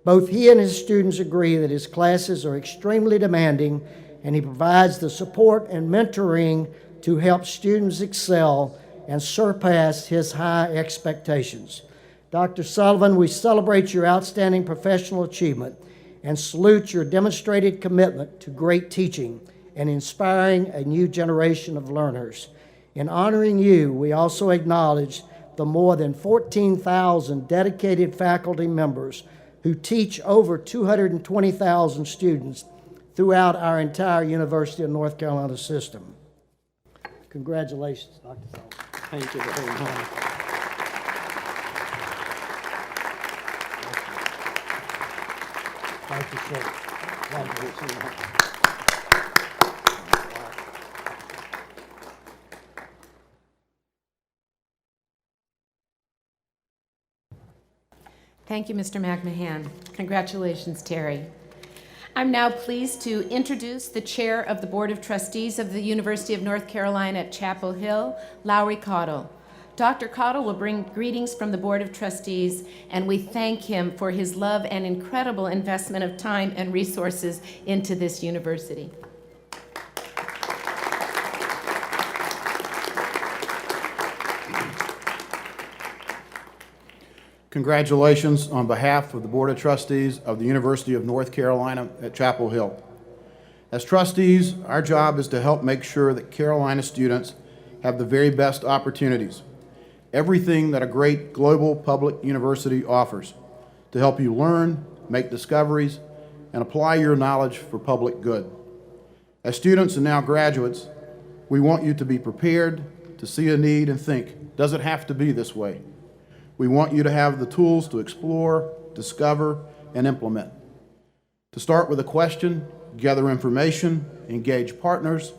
Both he and his students agree that his classes are extremely demanding, and he provides the support and mentoring to help students excel and surpass his high expectations. Dr. Sullivan, we celebrate your outstanding professional achievement and salute your demonstrated commitment to great teaching and inspiring a new generation of learners. In honoring you, we also acknowledge the more than 14,000 dedicated faculty members who teach over 220,000 students throughout our entire University of North Carolina system. Congratulations, Dr. Sullivan. Thank you very much. Thank you, sir. Thank you so much. Thank you, Mr. McMahon. Congratulations, Terry. I'm now pleased to introduce the chair of the Board of Trustees of the University of North Carolina at Chapel Hill, Lowry Caudill. Dr. Caudill will bring greetings from the Board of Trustees, and we thank him for his love and incredible investment of time and resources into this university. Congratulations on behalf of the Board of Trustees of the University of North Carolina at Chapel Hill. As trustees, our job is to help make sure that Carolina students have the very best opportunities, everything that a great global public university offers, to help you learn, make discoveries, and apply your knowledge for public good. As students and now graduates, we want you to be prepared to see a need and think, does it have to be this way? We want you to have the tools to explore, discover, and implement. To start with a question, gather information, engage partners,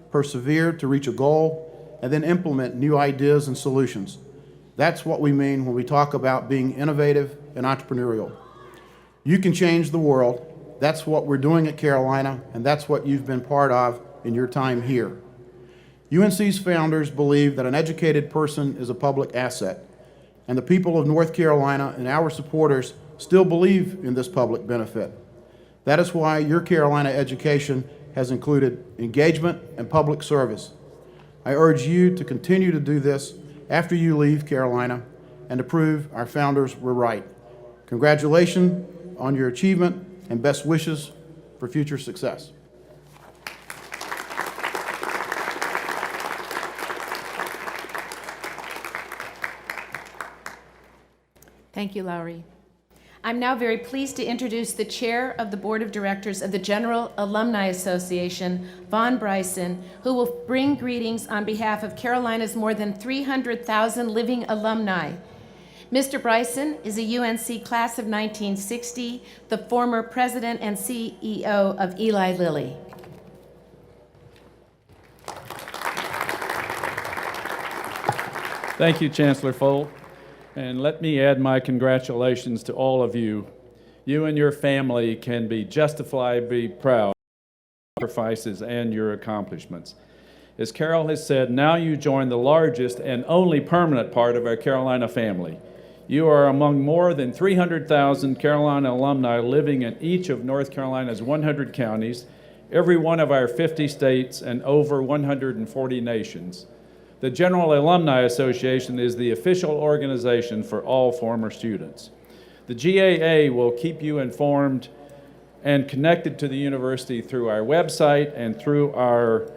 persevere to reach a goal, and then implement new ideas and solutions. That's what we mean when we talk about being innovative and entrepreneurial. You can change the world. That's what we're doing at Carolina, and that's what you've been part of in your time here. UNC's founders believe that an educated person is a public asset, and the people of North Carolina and our supporters still believe in this public benefit. That is why your Carolina education has included engagement and public service. I urge you to continue to do this after you leave Carolina and to prove our founders were right. Congratulations on your achievement and best wishes for future success. Thank you, Lowry. I'm now very pleased to introduce the chair of the Board of Directors of the General Alumni Association, Vaughn Bryson, who will bring greetings on behalf of Carolina's more than 300,000 living alumni. Mr. Bryson is a UNC class of 1960, the former president and CEO of Eli Lilly. Thank you, Chancellor Folt. And let me add my congratulations to all of you. You and your family can be justifiably proud of your sacrifices and your accomplishments. As Carol has said, now you join the largest and only permanent part of our Carolina family. You are among more than 300,000 Carolina alumni living in each of North Carolina's 100 counties, every one of our 50 states, and over 140 nations. The General Alumni Association is the official organization for all former students. The GAA will keep you informed and connected to the university through our website and through our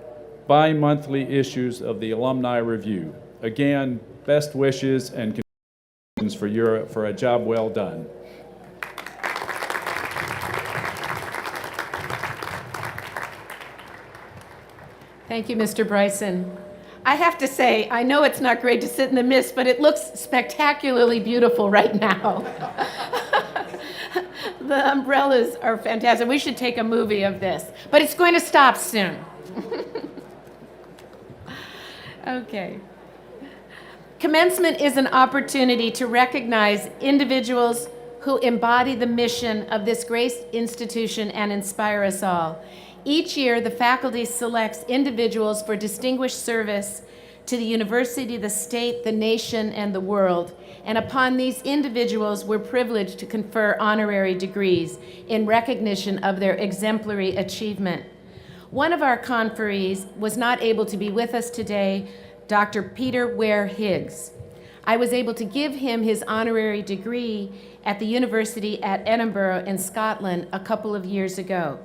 bi-monthly issues of the Alumni Review. Again, best wishes and congratulations for a job well done. Thank you, Mr. Bryson. I have to say, I know it's not great to sit in the mist, but it looks spectacularly beautiful right now. The umbrellas are fantastic. We should take a movie of this, but it's going to stop soon. Okay. Commencement is an opportunity to recognize individuals who embody the mission of this great institution and inspire us all. Each year, the faculty selects individuals for distinguished service to the university, the state, the nation, and the world. And upon these individuals, we're privileged to confer honorary degrees in recognition of their exemplary achievement. One of our conferees was not able to be with us today, Dr. Peter Ware Higgs. I was able to give him his honorary degree at the University at Edinburgh in Scotland a couple of years ago.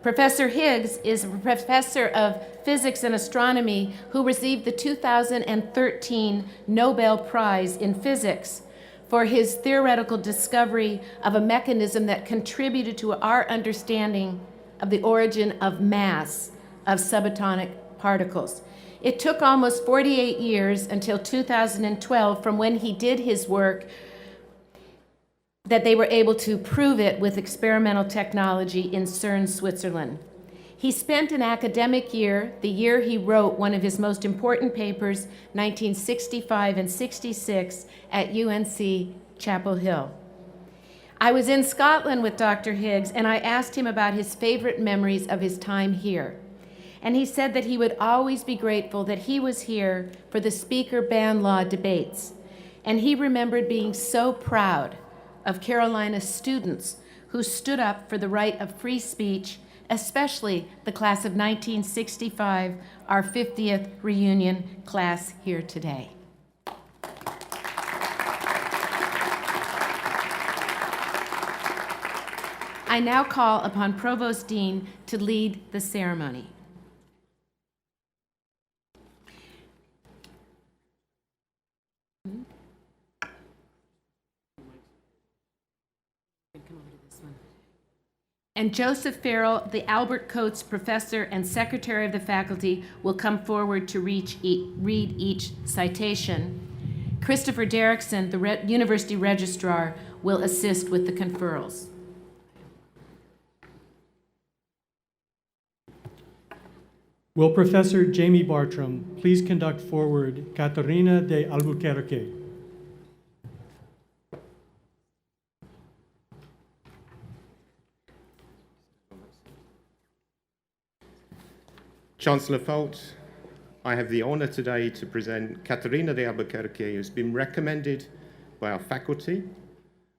Professor Higgs is a professor of physics and astronomy who received the 2013 Nobel Prize in Physics for his theoretical discovery of a mechanism that contributed to our understanding of the origin of mass of subatomic particles. It took almost 48 years until 2012 from when he did his work that they were able to prove it with experimental technology in CERN, Switzerland. He spent an academic year, the year he wrote one of his most important papers, 1965 and 66, at UNC-Chapel Hill. I was in Scotland with Dr. Higgs, and I asked him about his favorite memories of his time here. And he said that he would always be grateful that he was here for the Speaker-Ban Law debates. And he remembered being so proud of Carolina students who stood up for the right of free speech, especially the class of 1965, our 50th reunion class here today. I now call upon Provost Dean to lead the ceremony. And Joseph Farrell, the Albert Coates Professor and Secretary of the Faculty, will come forward to read each citation. Christopher Derrickson, the University Registrar, will assist with the conferrals. Will Professor Jamie Bartram please conduct forward Catarina de Albuquerque? Chancellor Folt, I have the honor today to present Catarina de Albuquerque, who has been recommended by our faculty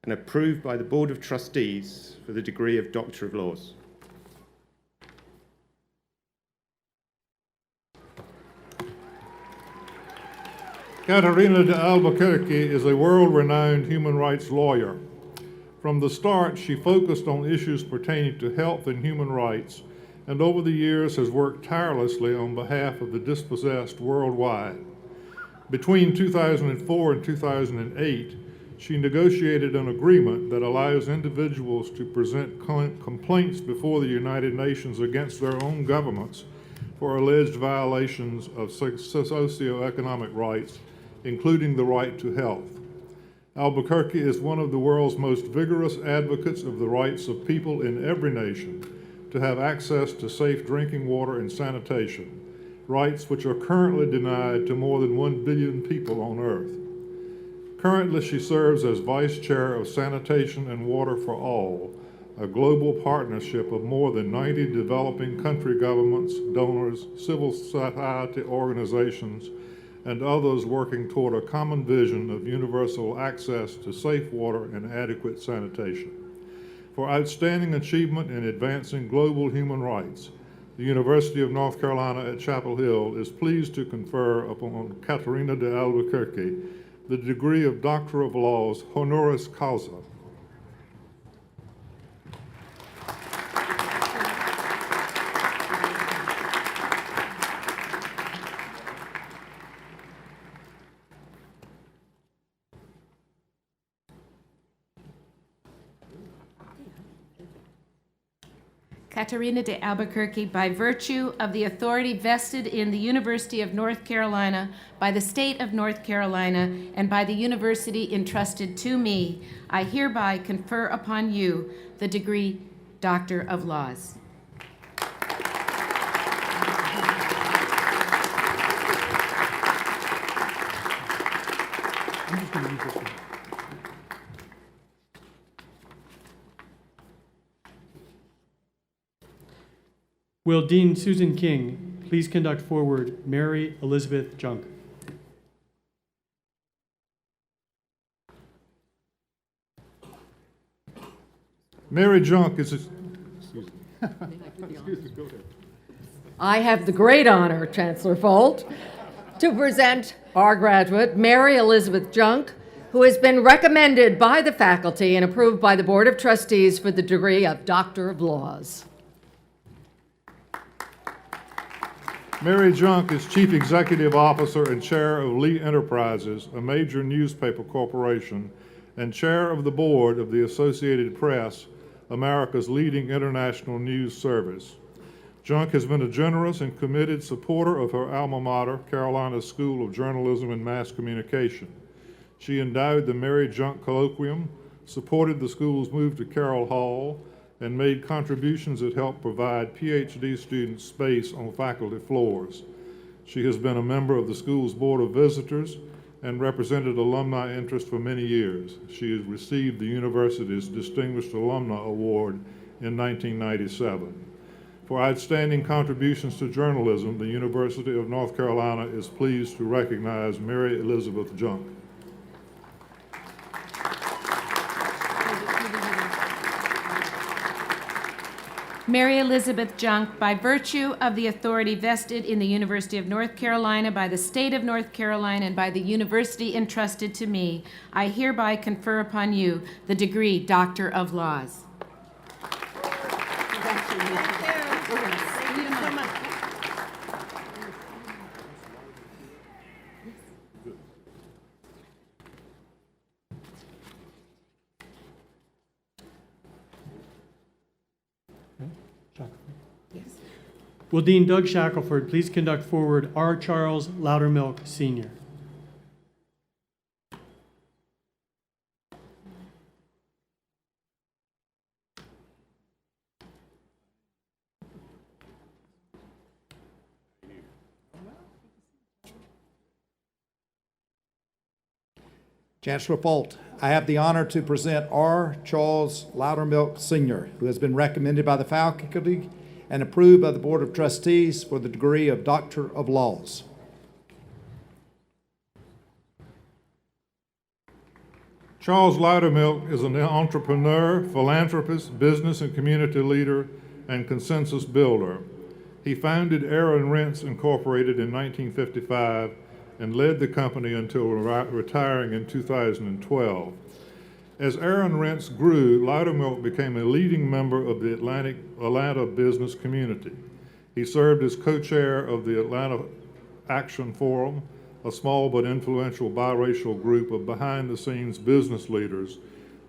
and approved by the Board of Trustees for the degree of Doctor of Laws. Catarina de Albuquerque is a world-renowned human rights lawyer. From the start, she focused on issues pertaining to health and human rights, and over the years has worked tirelessly on behalf of the dispossessed worldwide. Between 2004 and 2008, she negotiated an agreement that allows individuals to present complaints before the United Nations against their own governments for alleged violations of socioeconomic rights, including the right to health. Albuquerque is one of the world's most vigorous advocates of the rights of people in every nation to have access to safe drinking water and sanitation, rights which are currently denied to more than 1 billion people on Earth. Currently, she serves as Vice Chair of Sanitation and Water for All, a global partnership of more than 90 developing country governments, donors, civil society organizations, and others working toward a common vision of universal access to safe water and adequate sanitation. For outstanding achievement in advancing global human rights, the University of North Carolina at Chapel Hill is pleased to confer upon Catarina de Albuquerque the degree of Doctor of Laws, honoris causa. Catarina de Albuquerque, by virtue of the authority vested in the University of North Carolina, by the state of North Carolina, and by the university entrusted to me, I hereby confer upon you the degree Doctor of Laws. Will Dean Susan King please conduct forward Mary Elizabeth Junk? Mary Junk is I have the great honor, Chancellor Folt, to present our graduate, Mary Elizabeth Junk, who has been recommended by the faculty and approved by the Board of Trustees for the degree of Doctor of Laws. Mary Junk is Chief Executive Officer and Chair of Lee Enterprises, a major newspaper corporation, and Chair of the Board of the Associated Press, America's leading international news service. Junk has been a generous and committed supporter of her alma mater, Carolina School of Journalism and Mass Communication. She endowed the Mary Junk Colloquium, supported the school's move to Carroll Hall, and made contributions that helped provide PhD students space on faculty floors. She has been a member of the school's Board of Visitors, and represented alumni interest for many years. She has received the university's Distinguished Alumna Award in 1997. For outstanding contributions to journalism, the University of North Carolina is pleased to recognize Mary Elizabeth Junk. Mary Elizabeth Junk, by virtue of the authority vested in the University of North Carolina by the state of North Carolina and by the university entrusted to me, I hereby confer upon you the degree Doctor of Laws. Will Dean Doug Shackelford please conduct forward R. Charles Loudermilk, Sr.? Chancellor Folt, I have the honor to present R. Charles Loudermilk, Sr., who has been recommended by the faculty and approved by the Board of Trustees for the degree of Doctor of Laws. Charles Loudermilk is an entrepreneur, philanthropist, business and community leader, and consensus builder. He founded Aaron Rents Incorporated in 1955 and led the company until retiring in 2012. As Aaron Rents grew, Loudermilk became a leading member of the Atlanta business community. He served as co-chair of the Atlanta Action Forum, a small but influential biracial group of behind-the-scenes business leaders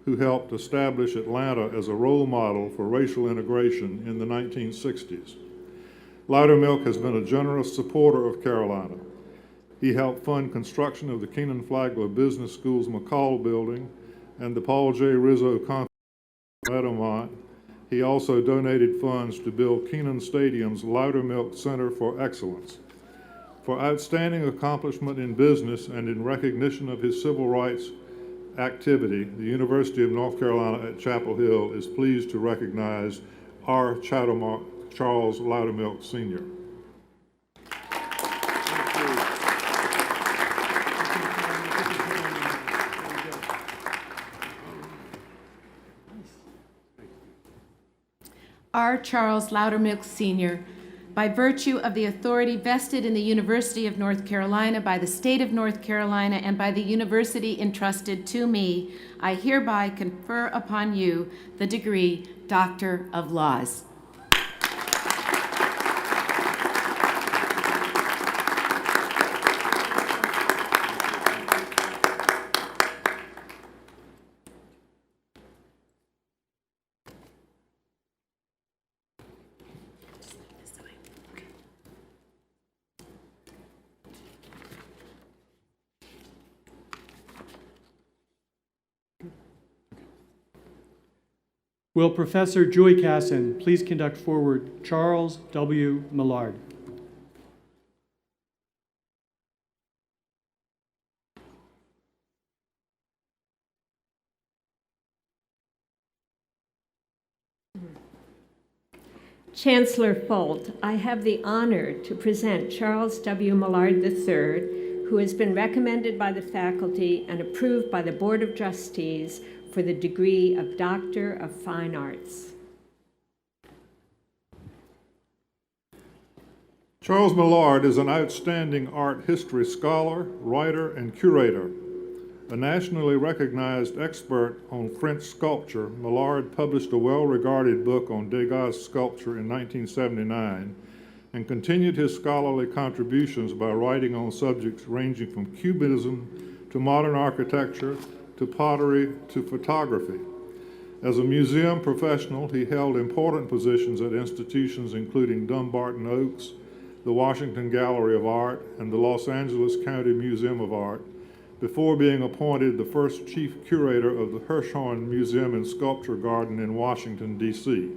who helped establish Atlanta as a role model for racial integration in the 1960s. Loudermilk has been a generous supporter of Carolina. He helped fund construction of the Keenan Flagler Business School's McCall Building and the Paul J. Rizzo Conference in Meadowmont. He also donated funds to build Keenan Stadium's Loudermilk Center for Excellence. For outstanding accomplishment in business and in recognition of his civil rights activity, the University of North Carolina at Chapel Hill is pleased to recognize R. Charles Loudermilk, Sr. R. Charles Loudermilk, Sr., by virtue of the authority vested in the University of North Carolina by the state of North Carolina and by the university entrusted to me, I hereby confer upon you the degree Doctor of Laws. Will Professor Joy Casson please conduct forward Charles W. Millard? Chancellor Folt, I have the honor to present Charles W. Millard III, who has been recommended by the faculty and approved by the Board of Trustees for the degree of Doctor of Fine Arts. Charles Millard is an outstanding art history scholar, writer, and curator. A nationally recognized expert on French sculpture, Millard published a well-regarded book on Degas' sculpture in 1979 and continued his scholarly contributions by writing on subjects ranging from Cubism to modern architecture to pottery to photography. As a museum professional, he held important positions at institutions including Dumbarton Oaks, the Washington Gallery of Art, and the Los Angeles County Museum of Art, before being appointed the first chief curator of the Hirshhorn Museum and Sculpture Garden in Washington, D.C.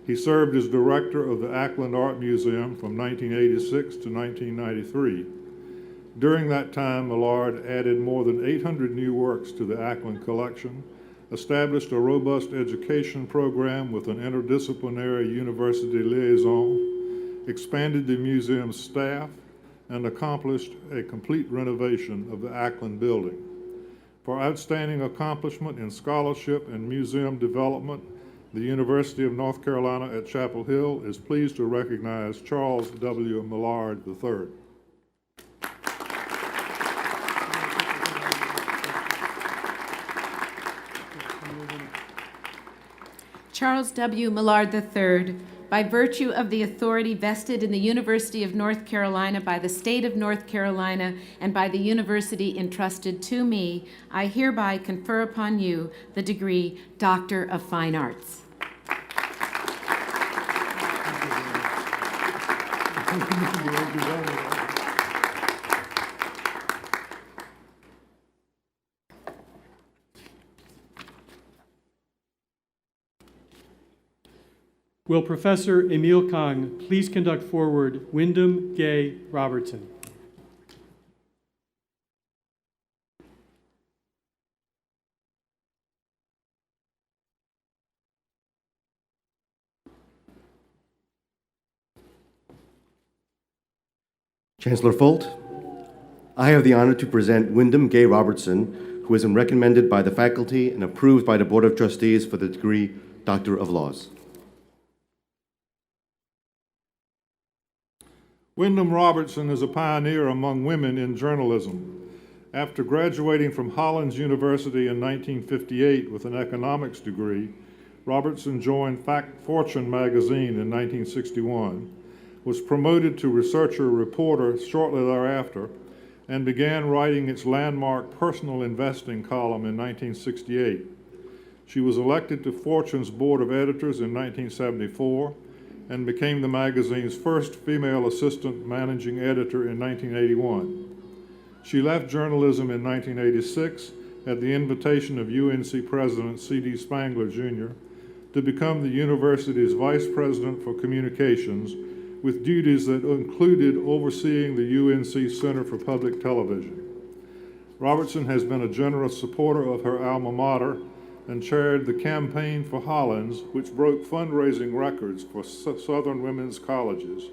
He served as director of the Ackland Art Museum from 1986 to 1993. During that time, Millard added more than 800 new works to the Ackland collection, established a robust education program with an interdisciplinary university liaison, expanded the museum's staff, and accomplished a complete renovation of the Ackland building. For outstanding accomplishment in scholarship and museum development, the University of North Carolina at Chapel Hill is pleased to recognize Charles W. Millard III. Charles W. Millard III, by virtue of the authority vested in the University of North Carolina by the state of North Carolina and by the university entrusted to me, I hereby confer upon you the degree Doctor of Fine Arts. Will Professor Emil Kang please conduct forward Wyndham Gay Robertson? Chancellor Folt, I have the honor to present Wyndham Gay Robertson, who has been recommended by the faculty and approved by the Board of Trustees for the degree Doctor of Laws. Wyndham Robertson is a pioneer among women in journalism. After graduating from Hollins University in 1958 with an economics degree, Robertson joined Fortune magazine in 1961, was promoted to researcher-reporter shortly thereafter, and began writing its landmark personal investing column in 1968. She was elected to Fortune's Board of Editors in 1974 and became the magazine's first female assistant managing editor in 1981. She left journalism in 1986 at the invitation of UNC President C.D. Spangler, Jr., to become the university's Vice President for Communications, with duties that included overseeing the UNC Center for Public Television. Robertson has been a generous supporter of her alma mater and chaired the Campaign for Hollins, which broke fundraising records for Southern women's colleges.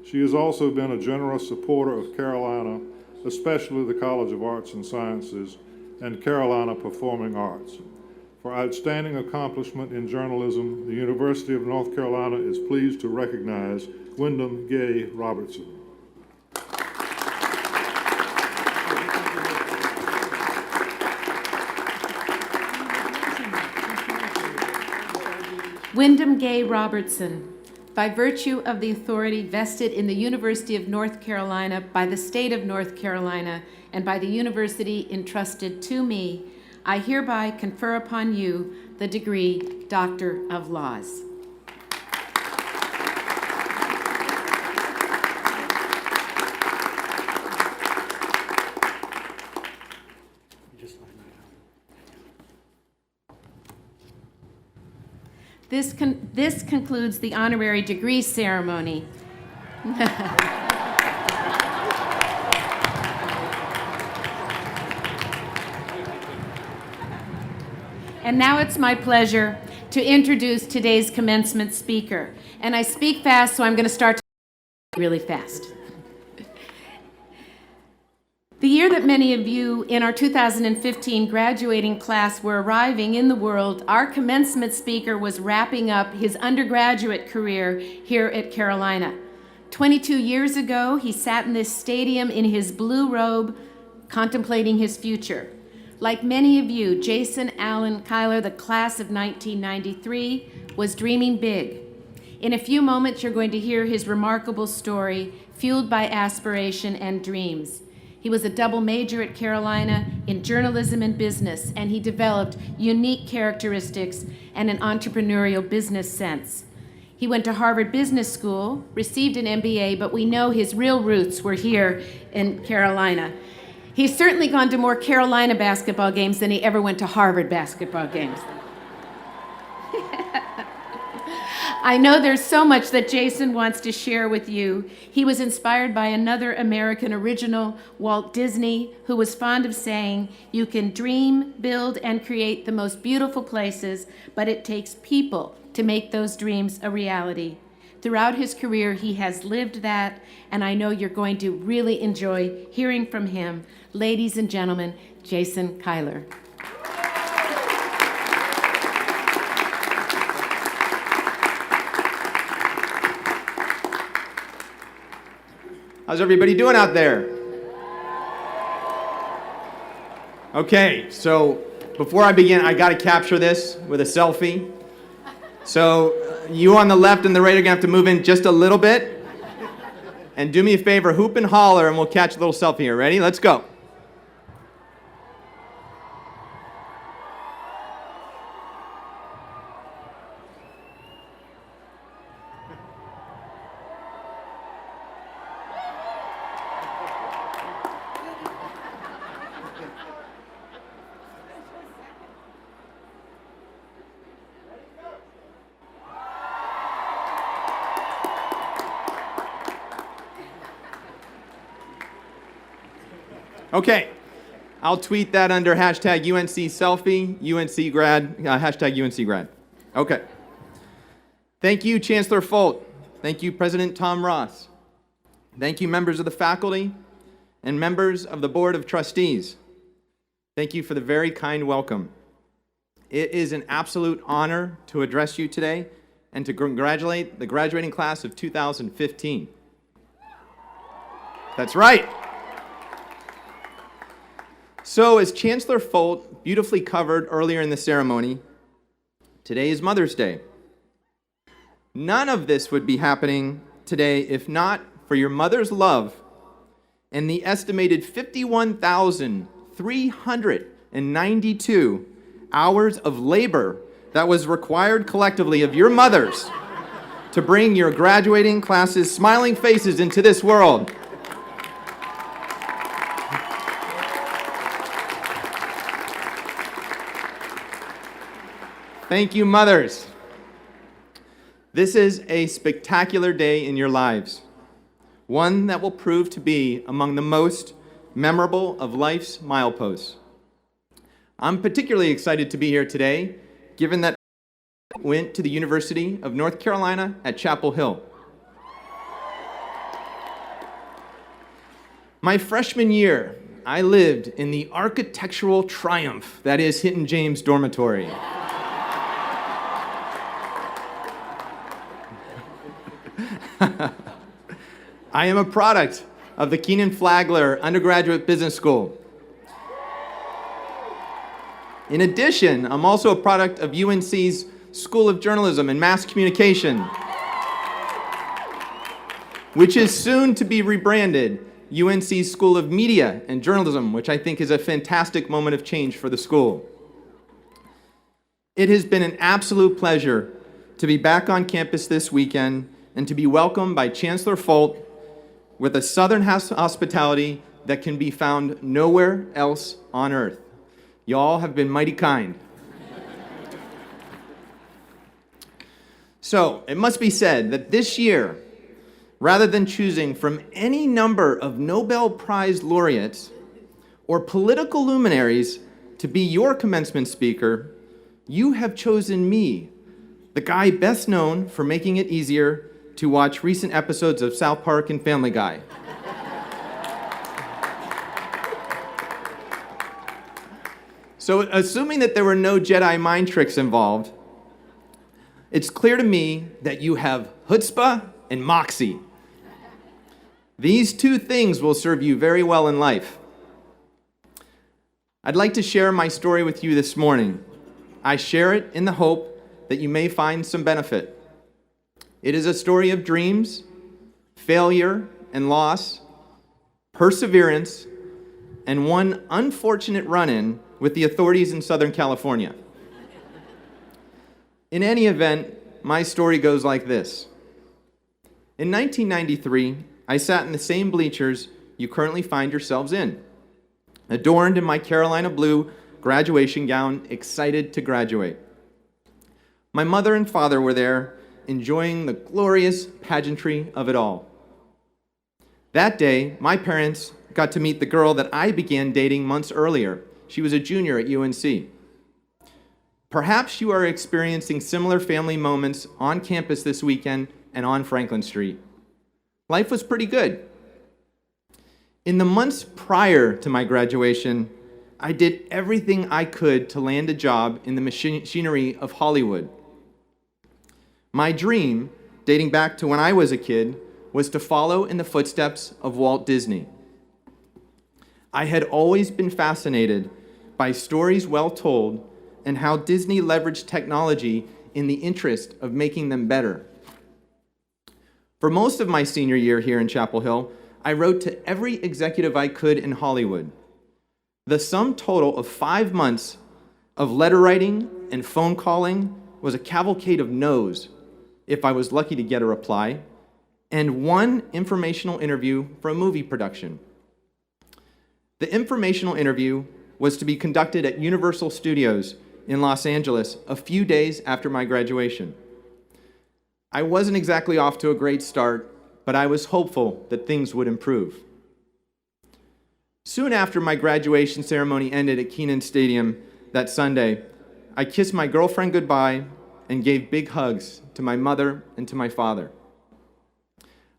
She has also been a generous supporter of Carolina, especially the College of Arts and Sciences, and Carolina Performing Arts. For outstanding accomplishment in journalism, the University of North Carolina is pleased to recognize Wyndham Gay Robertson. Wyndham Gay Robertson, by virtue of the authority vested in the University of North Carolina by the state of North Carolina and by the university entrusted to me, I hereby confer upon you the degree Doctor of Laws. This concludes the honorary degree ceremony. And now it's my pleasure to introduce today's commencement speaker. And I speak fast, so I'm going to start really fast. The year that many of you in our 2015 graduating class were arriving in the world, our commencement speaker was wrapping up his undergraduate career here at Carolina. 22 years ago, he sat in this stadium in his blue robe, contemplating his future. Like many of you, Jason Allen Kilar, the class of 1993, was dreaming big. In a few moments, you're going to hear his remarkable story, fueled by aspiration and dreams. He was a double major at Carolina in journalism and business, and he developed unique characteristics and an entrepreneurial business sense. He went to Harvard Business School, received an MBA, but we know his real roots were here in Carolina. He's certainly gone to more Carolina basketball games than he ever went to Harvard basketball games. I know there's so much that Jason wants to share with you. He was inspired by another American original, Walt Disney, who was fond of saying, "You can dream, build, and create the most beautiful places, but it takes people to make those dreams a reality." Throughout his career, he has lived that, and I know you're going to really enjoy hearing from him. Ladies and gentlemen, Jason Kilar. How's everybody doing out there? Okay, so before I begin, I gotta capture this with a selfie. So you on the left and the right are gonna have to move in just a little bit. And do me a favor, hoop and holler, and we'll catch a little selfie here. Ready? Let's go. Okay, I'll tweet that under hashtag UNC selfie, UNC grad, hashtag UNC grad. Okay. Thank you, Chancellor Folt. Thank you, President Tom Ross. Thank you, members of the faculty and members of the Board of Trustees. Thank you for the very kind welcome. It is an absolute honor to address you today and to congratulate the graduating class of 2015. That's right. So, as Chancellor Folt beautifully covered earlier in the ceremony, today is Mother's Day. None of this would be happening today if not for your mother's love and the estimated 51,392 hours of labor that was required collectively of your mothers to bring your graduating class's smiling faces into this world. Thank you, mothers. This is a spectacular day in your lives, one that will prove to be among the most memorable of life's mileposts. I'm particularly excited to be here today, given that I went to the University of North Carolina at Chapel Hill. My freshman year, I lived in the architectural triumph that is Hinton James Dormitory. I am a product of the Keenan Flagler Undergraduate Business School. In addition, I'm also a product of UNC's School of Journalism and Mass Communication, which is soon to be rebranded UNC's School of Media and Journalism, which I think is a fantastic moment of change for the school. It has been an absolute pleasure to be back on campus this weekend and to be welcomed by Chancellor Folt with a Southern hospitality that can be found nowhere else on earth. Y'all have been mighty kind. So, it must be said that this year, rather than choosing from any number of Nobel Prize laureates or political luminaries to be your commencement speaker, you have chosen me, the guy best known for making it easier to watch recent episodes of South Park and Family Guy. So, assuming that there were no Jedi mind tricks involved, it's clear to me that you have chutzpah and moxie. These two things will serve you very well in life. I'd like to share my story with you this morning. I share it in the hope that you may find some benefit. It is a story of dreams, failure and loss, perseverance, and one unfortunate run-in with the authorities in Southern California. In any event, my story goes like this. In 1993, I sat in the same bleachers you currently find yourselves in, adorned in my Carolina blue graduation gown, excited to graduate. My mother and father were there enjoying the glorious pageantry of it all. That day, my parents got to meet the girl that I began dating months earlier. She was a junior at UNC. Perhaps you are experiencing similar family moments on campus this weekend and on Franklin Street. Life was pretty good. In the months prior to my graduation, I did everything I could to land a job in the machinery of Hollywood. My dream, dating back to when I was a kid, was to follow in the footsteps of Walt Disney. I had always been fascinated by stories well told and how Disney leveraged technology in the interest of making them better. For most of my senior year here in Chapel Hill, I wrote to every executive I could in Hollywood. The sum total of 5 months of letter writing and phone calling was a cavalcade of no's, if I was lucky to get a reply, and one informational interview for a movie production. The informational interview was to be conducted at Universal Studios in Los Angeles a few days after my graduation. I wasn't exactly off to a great start, but I was hopeful that things would improve. Soon after my graduation ceremony ended at Kenan Stadium that Sunday, I kissed my girlfriend goodbye and gave big hugs to my mother and to my father.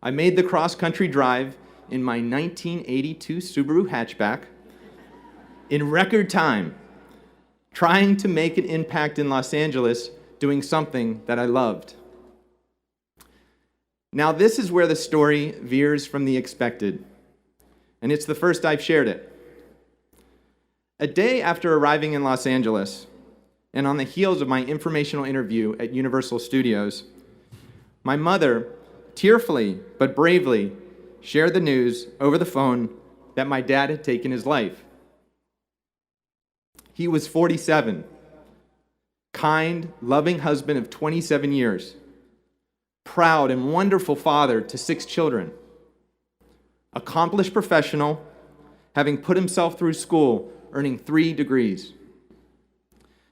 I made the cross-country drive in my 1982 Subaru hatchback in record time, trying to make an impact in Los Angeles doing something that I loved. Now, this is where the story veers from the expected, and it's the first I've shared it. A day after arriving in Los Angeles, and on the heels of my informational interview at Universal Studios, my mother tearfully but bravely shared the news over the phone that my dad had taken his life. He was 47, kind, loving husband of 27 years, proud and wonderful father to 6 children, accomplished professional, having put himself through school, earning 3 degrees.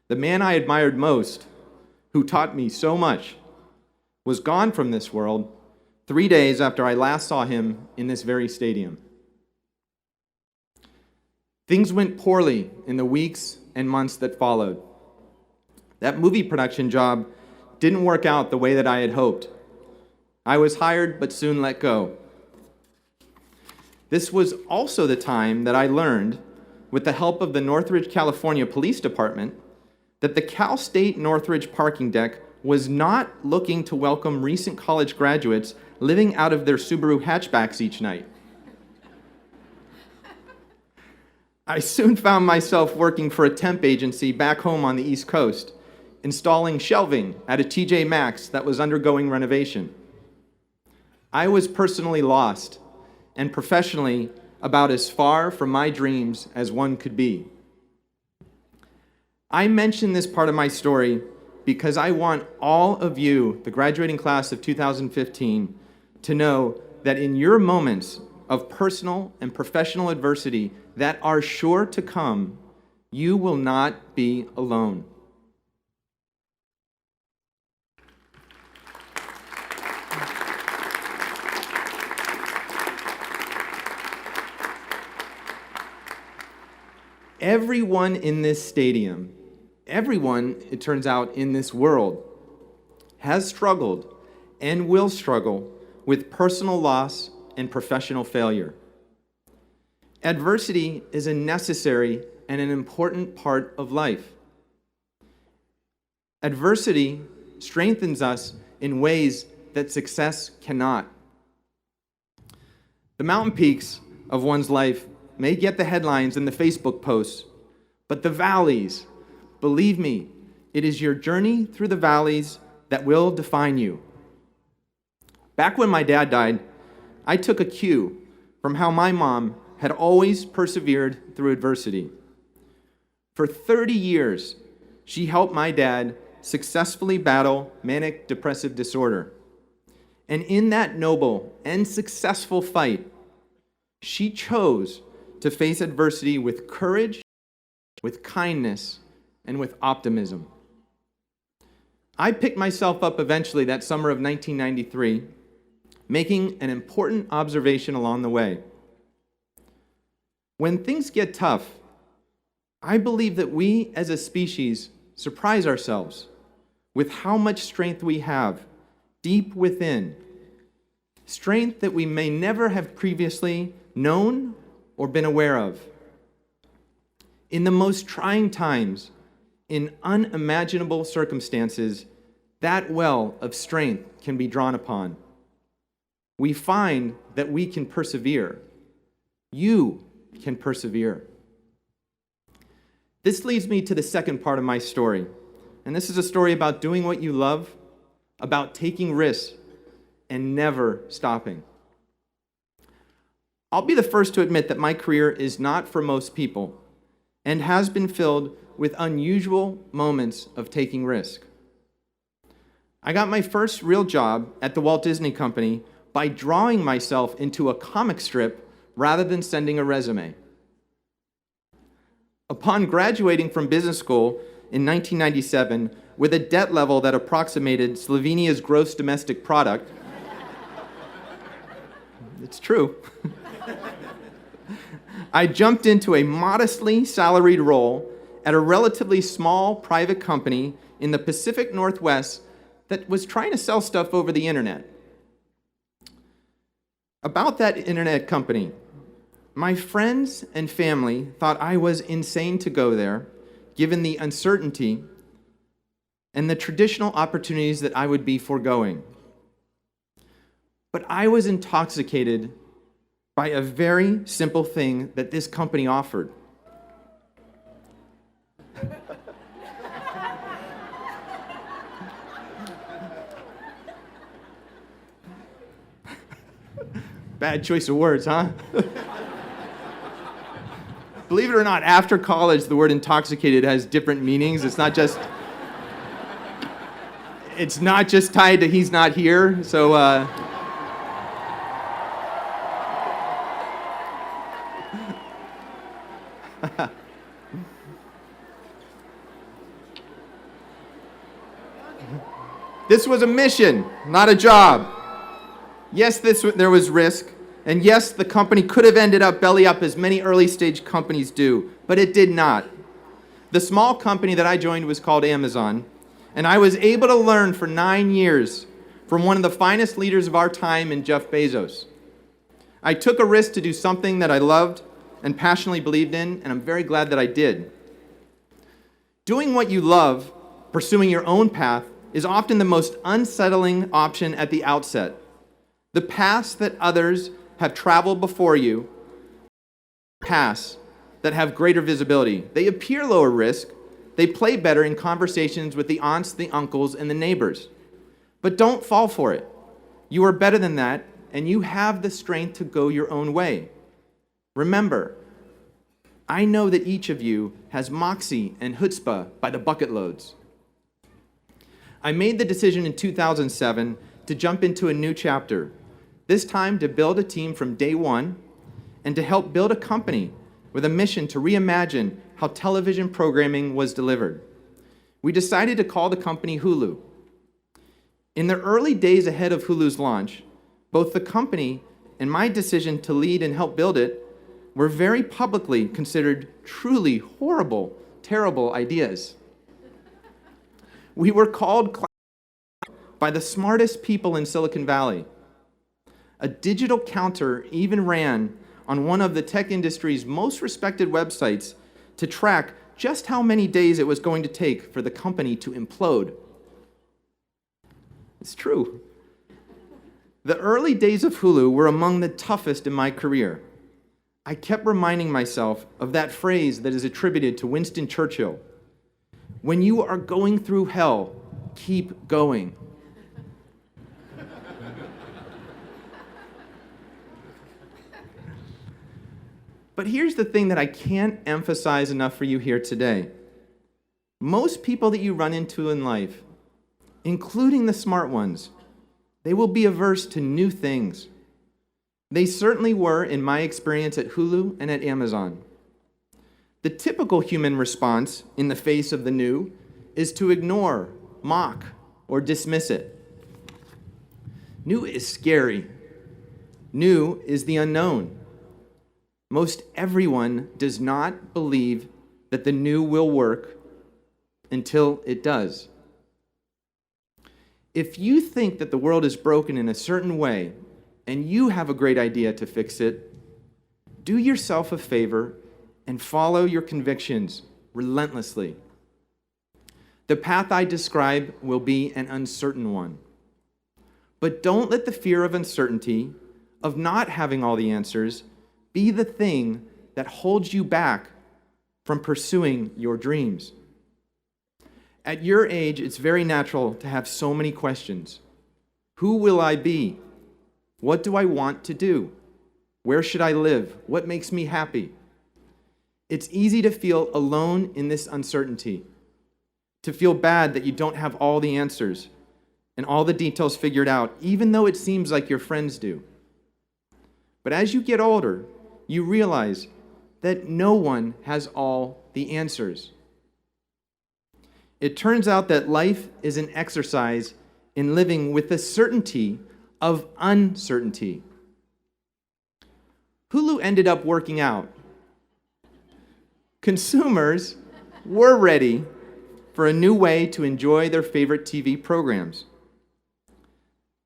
The man I admired most, who taught me so much, was gone from this world 3 days after I last saw him in this very stadium. Things went poorly in the weeks and months that followed. That movie production job didn't work out the way that I had hoped. I was hired but soon let go. This was also the time that I learned, with the help of the Northridge, California Police Department, that the Cal State Northridge parking deck was not looking to welcome recent college graduates living out of their Subaru hatchbacks each night. I soon found myself working for a temp agency back home on the East Coast, installing shelving at a TJ Maxx that was undergoing renovation. I was personally lost, and professionally about as far from my dreams as one could be. I mention this part of my story because I want all of you, the graduating class of 2015, to know that in your moments of personal and professional adversity that are sure to come, you will not be alone. Everyone in this stadium, everyone, it turns out, in this world has struggled and will struggle with personal loss and professional failure. Adversity is a necessary and an important part of life. Adversity strengthens us in ways that success cannot. The mountain peaks of one's life may get the headlines and the Facebook posts, but the valleys, believe me, it is your journey through the valleys that will define you. Back when my dad died, I took a cue from how my mom had always persevered through adversity. For 30 years, she helped my dad successfully battle manic depressive disorder. And in that noble and successful fight, she chose to face adversity with courage, with kindness, and with optimism. I picked myself up eventually that summer of 1993, making an important observation along the way. When things get tough, I believe that we as a species surprise ourselves with how much strength we have deep within, strength that we may never have previously known or been aware of. In the most trying times, in unimaginable circumstances, that well of strength can be drawn upon. We find that we can persevere. You can persevere. This leads me to the second part of my story. And this is a story about doing what you love, about taking risks, and never stopping. I'll be the first to admit that my career is not for most people and has been filled with unusual moments of taking risk. I got my first real job at the Walt Disney Company by drawing myself into a comic strip rather than sending a resume. Upon graduating from business school in 1997 with a debt level that approximated Slovenia's gross domestic product, it's true, I jumped into a modestly salaried role at a relatively small private company in the Pacific Northwest that was trying to sell stuff over the internet. About that internet company, my friends and family thought I was insane to go there, given the uncertainty and the traditional opportunities that I would be foregoing. But I was intoxicated by a very simple thing that this company offered. Bad choice of words, huh? Believe it or not, after college, the word intoxicated has different meanings. It's not just tied to he's not here. So, this was a mission, not a job. Yes, there was risk, and yes, the company could have ended up belly up as many early-stage companies do, but it did not. The small company that I joined was called Amazon, and I was able to learn for 9 years from one of the finest leaders of our time in Jeff Bezos. I took a risk to do something that I loved and passionately believed in, and I'm very glad that I did. Doing what you love, pursuing your own path, is often the most unsettling option at the outset. The paths that others have traveled before you, paths that have greater visibility. They appear lower risk. They play better in conversations with the aunts, the uncles, and the neighbors. But don't fall for it. You are better than that, and you have the strength to go your own way. Remember, I know that each of you has moxie and chutzpah by the bucket loads. I made the decision in 2007 to jump into a new chapter, this time to build a team from day one and to help build a company with a mission to reimagine how television programming was delivered. We decided to call the company Hulu. In the early days ahead of Hulu's launch, both the company and my decision to lead and help build it were very publicly considered truly horrible, terrible ideas. We were called by the smartest people in Silicon Valley. A digital counter even ran on one of the tech industry's most respected websites to track just how many days it was going to take for the company to implode. It's true. The early days of Hulu were among the toughest in my career. I kept reminding myself of that phrase that is attributed to Winston Churchill. When you are going through hell, keep going. But here's the thing that I can't emphasize enough for you here today. Most people that you run into in life, including the smart ones, they will be averse to new things. They certainly were in my experience at Hulu and at Amazon. The typical human response in the face of the new is to ignore, mock, or dismiss it. New is scary. New is the unknown. Most everyone does not believe that the new will work until it does. If you think that the world is broken in a certain way and you have a great idea to fix it, do yourself a favor and follow your convictions relentlessly. The path I describe will be an uncertain one. But don't let the fear of uncertainty, of not having all the answers, be the thing that holds you back from pursuing your dreams. At your age, it's very natural to have so many questions. Who will I be? What do I want to do? Where should I live? What makes me happy? It's easy to feel alone in this uncertainty, to feel bad that you don't have all the answers and all the details figured out, even though it seems like your friends do. But as you get older, you realize that no one has all the answers. It turns out that life is an exercise in living with the certainty of uncertainty. Hulu ended up working out. Consumers were ready for a new way to enjoy their favorite TV programs.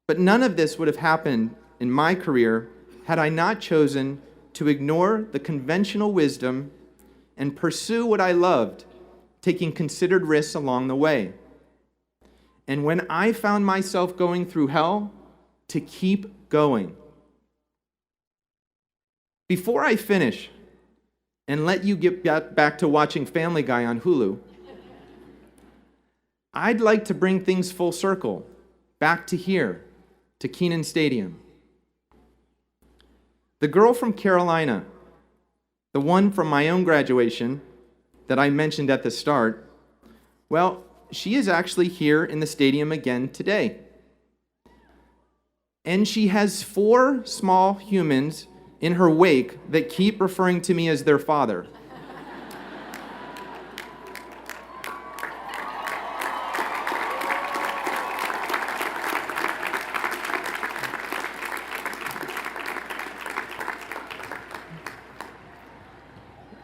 But none of this would have happened in my career had I not chosen to ignore the conventional wisdom and pursue what I loved, taking considered risks along the way. And when I found myself going through hell, to keep going. Before I finish and let you get back to watching Family Guy on Hulu, I'd like to bring things full circle, back to here, to Kenan Stadium. The girl from Carolina, the one from my own graduation that I mentioned at the start, well, she is actually here in the stadium again today. And she has 4 small humans in her wake that keep referring to me as their father.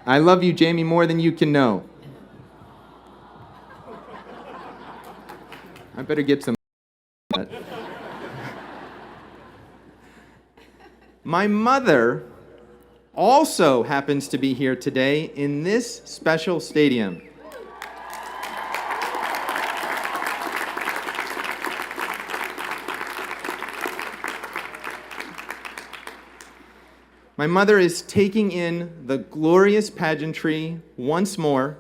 I love you, Jamie, more than you can know. I better get some. My mother also happens to be here today in this special stadium. My mother is taking in the glorious pageantry once more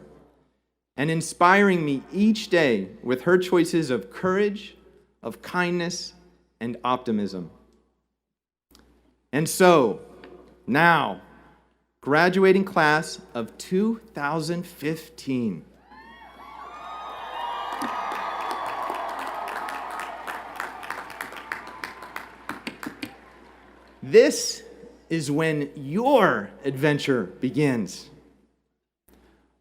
and inspiring me each day with her choices of courage, of kindness, and optimism. And so, now, graduating class of 2015. This is when your adventure begins.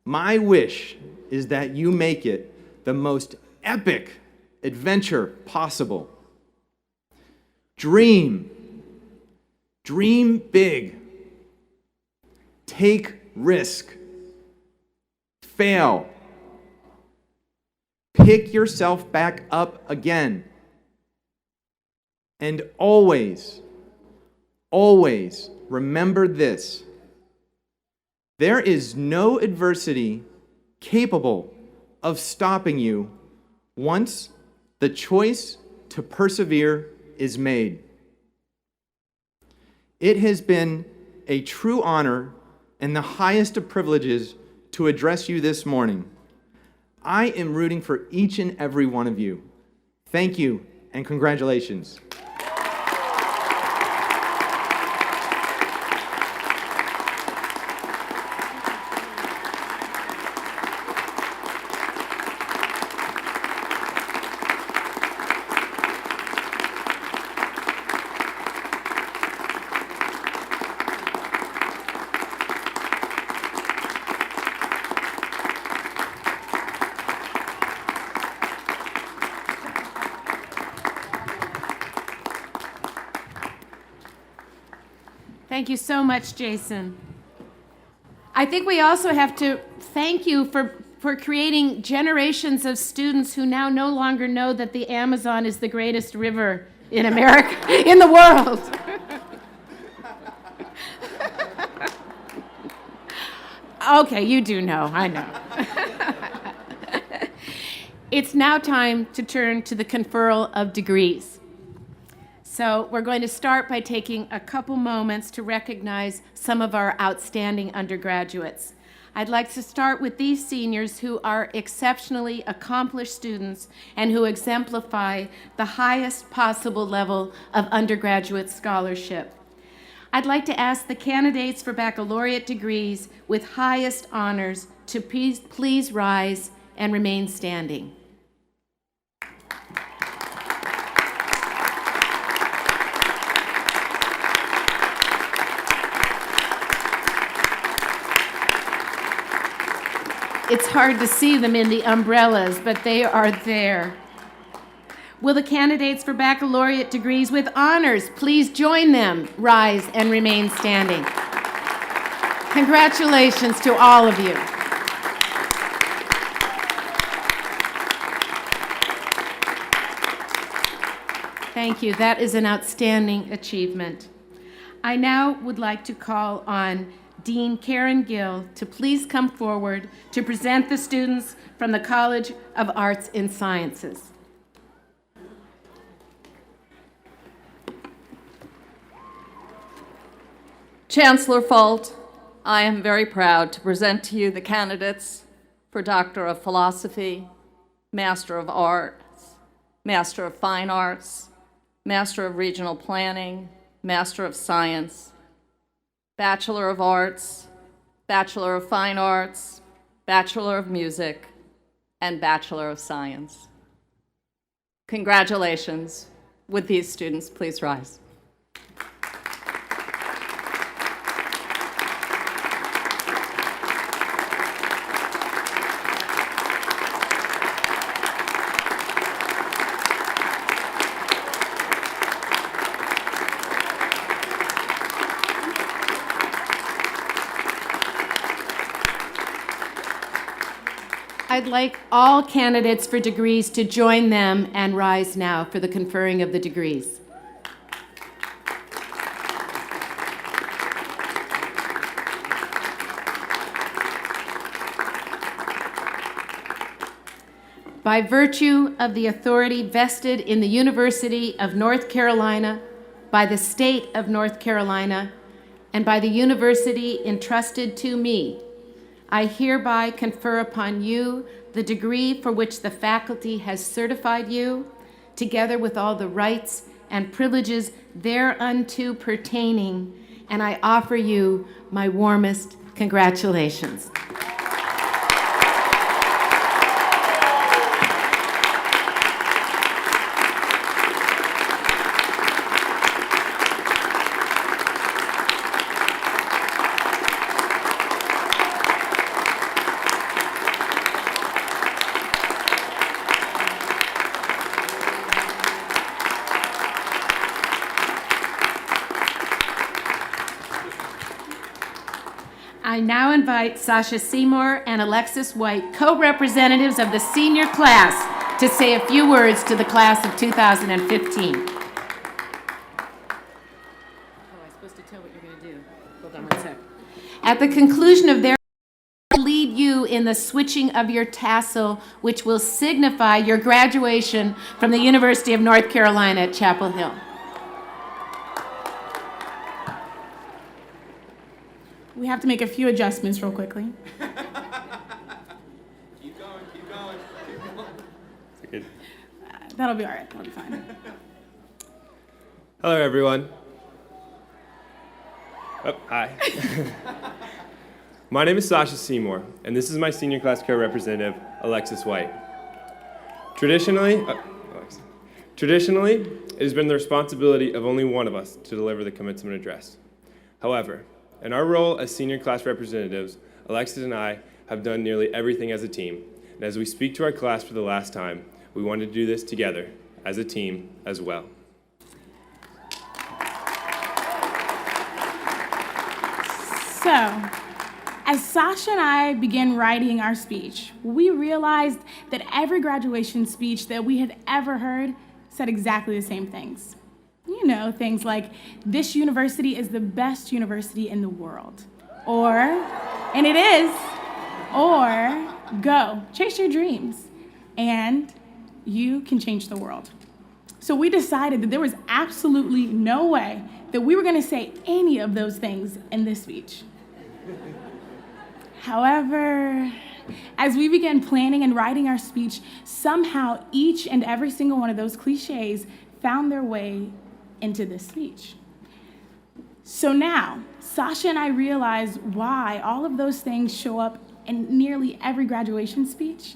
My wish is that you make it the most epic adventure possible. Dream big. Take risk. Fail. Pick yourself back up again. And always remember this. There is no adversity capable of stopping you once the choice to persevere is made. It has been a true honor and the highest of privileges to address you this morning. I am rooting for each and every one of you. Thank you and congratulations. Thank you so much, Jason. I think we also have to thank you for creating generations of students who now no longer know that the Amazon is the greatest river in America, in the world. Okay, you do know, I know. It's now time to turn to the conferral of degrees. So we're going to start by taking a couple moments to recognize some of our outstanding undergraduates. I'd like to start with these seniors who are exceptionally accomplished students and who exemplify the highest possible level of undergraduate scholarship. I'd like to ask the candidates for baccalaureate degrees with highest honors to please rise and remain standing. It's hard to see them in the umbrellas, but they are there. Will the candidates for baccalaureate degrees with honors please join them, rise and remain standing? Congratulations to all of you. Thank you. That is an outstanding achievement. I now would like to call on Dean Karen Gill to please come forward to present the students from the College of Arts and Sciences. Chancellor Folt, I am very proud to present to you the candidates for Doctor of Philosophy, Master of Arts, Master of Fine Arts, Master of Regional Planning, Master of Science, Bachelor of Arts, Bachelor of Fine Arts, Bachelor of Music, and Bachelor of Science. Congratulations. Would these students please rise? I'd like all candidates for degrees to join them and rise now for the conferring of the degrees. By virtue of the authority vested in the University of North Carolina, by the state of North Carolina, and by the university entrusted to me, I hereby confer upon you the degree for which the faculty has certified you, together with all the rights and privileges thereunto pertaining, and I offer you my warmest congratulations. I now invite Sasha Seymour and Alexis White, co-representatives of the senior class, to say a few words to the class of 2015. Oh, I'm supposed to tell what you're going to do. Hold on one sec. At the conclusion of their lead you in the switching of your tassel, which will signify your graduation from the University of North Carolina at Chapel Hill. We have to make a few adjustments real quickly. Keep going, keep going, keep going. Good. That'll be all right. That'll be fine. Hello, everyone. Oh, hi. My name is Sasha Seymour, and this is my senior class co-representative, Alexis White. Traditionally, it has been the responsibility of only one of us to deliver the commencement address. However, in our role as senior class representatives, Alexis and I have done nearly everything as a team. And as we speak to our class for the last time, we want to do this together, as a team as well. So, as Sasha and I began writing our speech, we realized that every graduation speech that we had ever heard said exactly the same things. You know, things like, this university is the best university in the world. Or, and it is, or, go, chase your dreams, and you can change the world. So we decided that there was absolutely no way that we were going to say any of those things in this speech. However, as we began planning and writing our speech, somehow each and every single one of those cliches found their way into this speech. So now, Sasha and I realize why all of those things show up in nearly every graduation speech,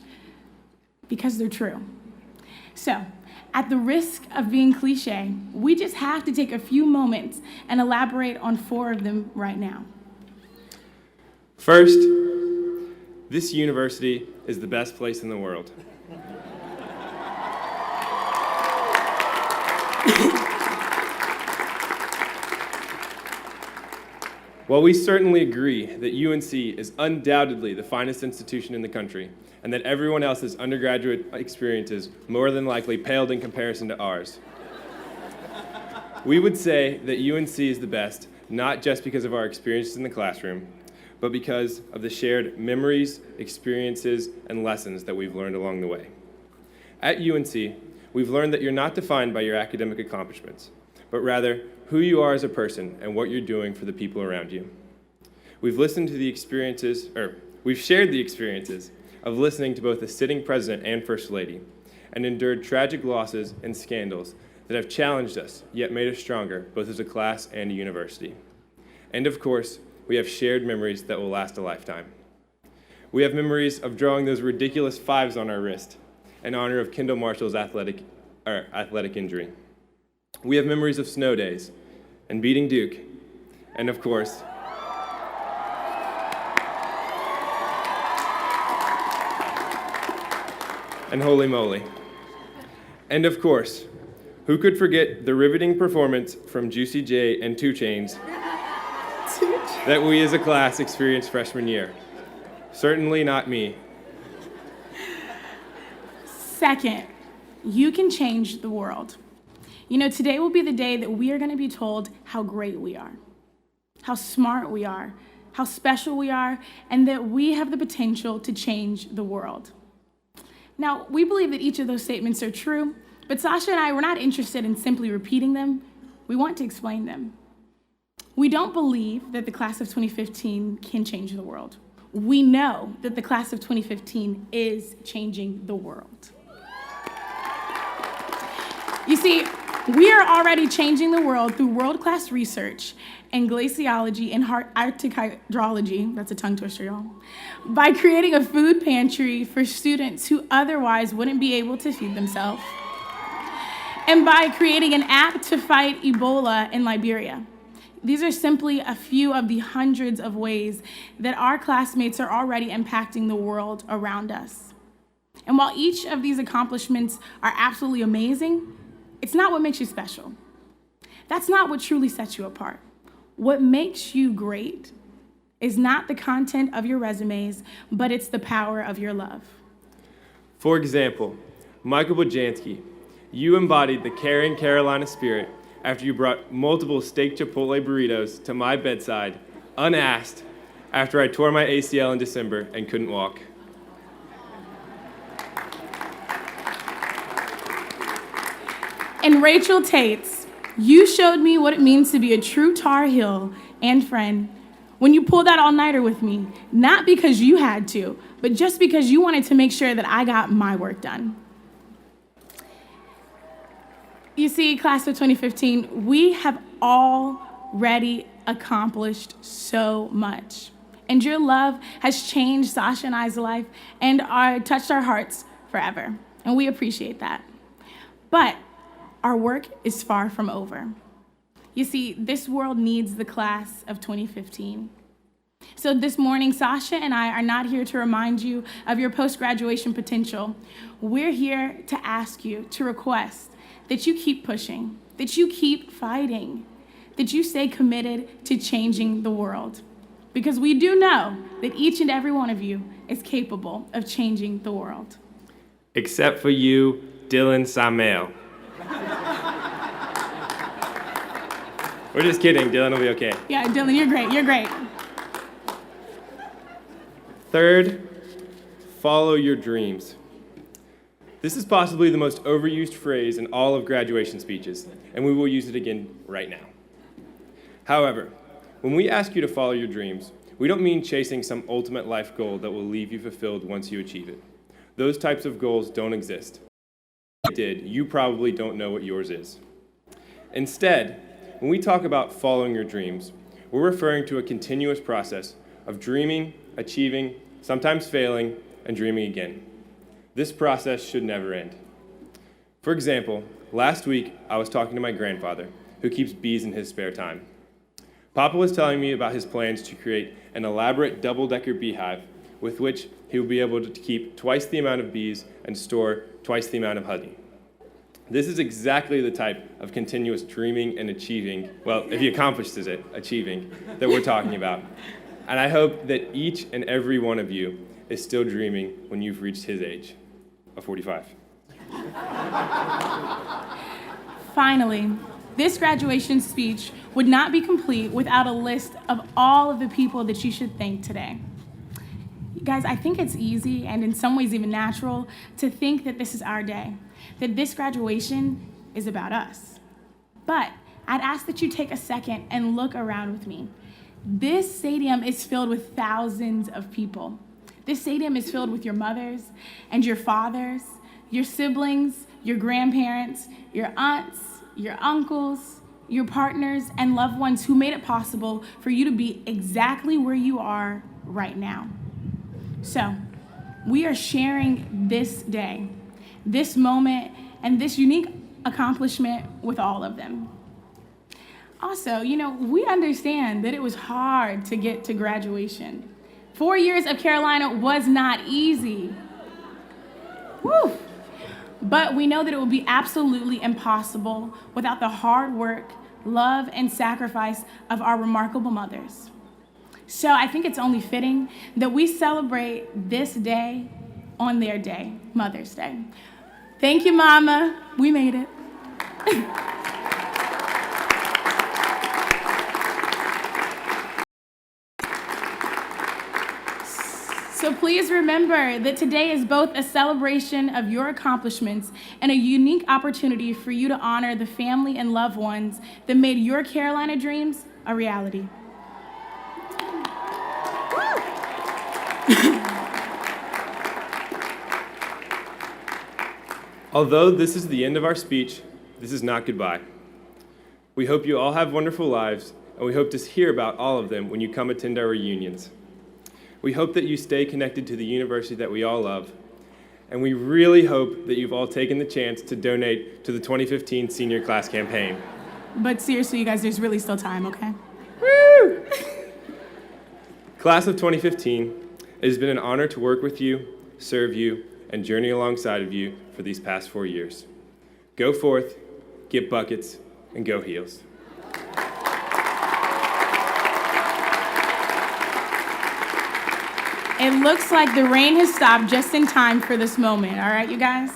because they're true. So, at the risk of being cliche, we just have to take a few moments and elaborate on 4 of them right now. First, this university is the best place in the world. While we certainly agree that UNC is undoubtedly the finest institution in the country, and that everyone else's undergraduate experiences more than likely paled in comparison to ours, we would say that UNC is the best, not just because of our experiences in the classroom, but because of the shared memories, experiences, and lessons that we've learned along the way. At UNC, we've learned that you're not defined by your academic accomplishments, but rather who you are as a person and what you're doing for the people around you. We've shared the experiences of listening to both the sitting president and first lady, and endured tragic losses and scandals that have challenged us, yet made us stronger, both as a class and a university. And of course, we have shared memories that will last a lifetime. We have memories of drawing those ridiculous 5s on our wrist in honor of Kendall Marshall's athletic injury. We have memories of snow days and beating Duke, and of course, and holy moly. And of course, who could forget the riveting performance from Juicy J and 2 Chainz that we as a class experienced freshman year? Certainly not me. Second, you can change the world. You know, today will be the day that we are going to be told how great we are, how smart we are, how special we are, and that we have the potential to change the world. Now, we believe that each of those statements are true, but Sasha and I were not interested in simply repeating them. We want to explain them. We don't believe that the class of 2015 can change the world. We know that the class of 2015 is changing the world. You see, we are already changing the world through world-class research in glaciology and Arctic hydrology, that's a tongue twister, y'all, by creating a food pantry for students who otherwise wouldn't be able to feed themselves, and by creating an app to fight Ebola in Liberia. These are simply a few of the hundreds of ways that our classmates are already impacting the world around us. And while each of these accomplishments are absolutely amazing, it's not what makes you special. That's not what truly sets you apart. What makes you great is not the content of your resumes, but it's the power of your love. For example, Michael Bojanski, you embodied the caring Carolina spirit after you brought multiple steak Chipotle burritos to my bedside, unasked, after I tore my ACL in December and couldn't walk. And Rachel Tates, you showed me what it means to be a true Tar Heel and friend when you pulled that all-nighter with me, not because you had to, but just because you wanted to make sure that I got my work done. You see, class of 2015, we have already accomplished so much. And your love has changed Sasha and I's life and touched our hearts forever. And we appreciate that. But our work is far from over. You see, this world needs the class of 2015. So this morning, Sasha and I are not here to remind you of your post-graduation potential. We're here to ask you, to request that you keep pushing, that you keep fighting, that you stay committed to changing the world. because we do know that each and every one of you is capable of changing the world. Except for you, Dylan Samael. We're just kidding, Dylan will be okay. Yeah, Dylan, you're great, you're great. Third, follow your dreams. This is possibly the most overused phrase in all of graduation speeches, and we will use it again right now. However, when we ask you to follow your dreams, we don't mean chasing some ultimate life goal that will leave you fulfilled once you achieve it. Those types of goals don't exist. If they did, you probably don't know what yours is. Instead, when we talk about following your dreams, we're referring to a continuous process of dreaming, achieving, sometimes failing, and dreaming again. This process should never end. For example, last week I was talking to my grandfather, who keeps bees in his spare time. Papa was telling me about his plans to create an elaborate double-decker beehive with which he will be able to keep twice the amount of bees and store twice the amount of honey. This is exactly the type of continuous dreaming and achieving, well, if he accomplishes it, achieving, that we're talking about. And I hope that each and every one of you is still dreaming when you've reached his age of 45. Finally, this graduation speech would not be complete without a list of all of the people that you should thank today. Guys, I think it's easy and in some ways even natural to think that this is our day, that this graduation is about us. But I'd ask that you take a second and look around with me. This stadium is filled with thousands of people. This stadium is filled with your mothers and your fathers, your siblings, your grandparents, your aunts, your uncles, your partners, and loved ones who made it possible for you to be exactly where you are right now. So, we are sharing this day, this moment, and this unique accomplishment with all of them. Also, we understand that it was hard to get to graduation. 4 years of Carolina was not easy. Woo! But we know that it will be absolutely impossible without the hard work, love, and sacrifice of our remarkable mothers. So I think it's only fitting that we celebrate this day on their day, Mother's Day. Thank you, Mama. We made it. So please remember that today is both a celebration of your accomplishments and a unique opportunity for you to honor the family and loved ones that made your Carolina dreams a reality. Although this is the end of our speech, this is not goodbye. We hope you all have wonderful lives, and we hope to hear about all of them when you come attend our reunions. We hope that you stay connected to the university that we all love, and we really hope that you've all taken the chance to donate to the 2015 senior class campaign. But seriously, you guys, there's really still time, okay? Woo! Class of 2015, it has been an honor to work with you, serve you, and journey alongside of you for these past 4 years. Go forth, get buckets, and go Heels. It looks like the rain has stopped just in time for this moment, all right, you guys?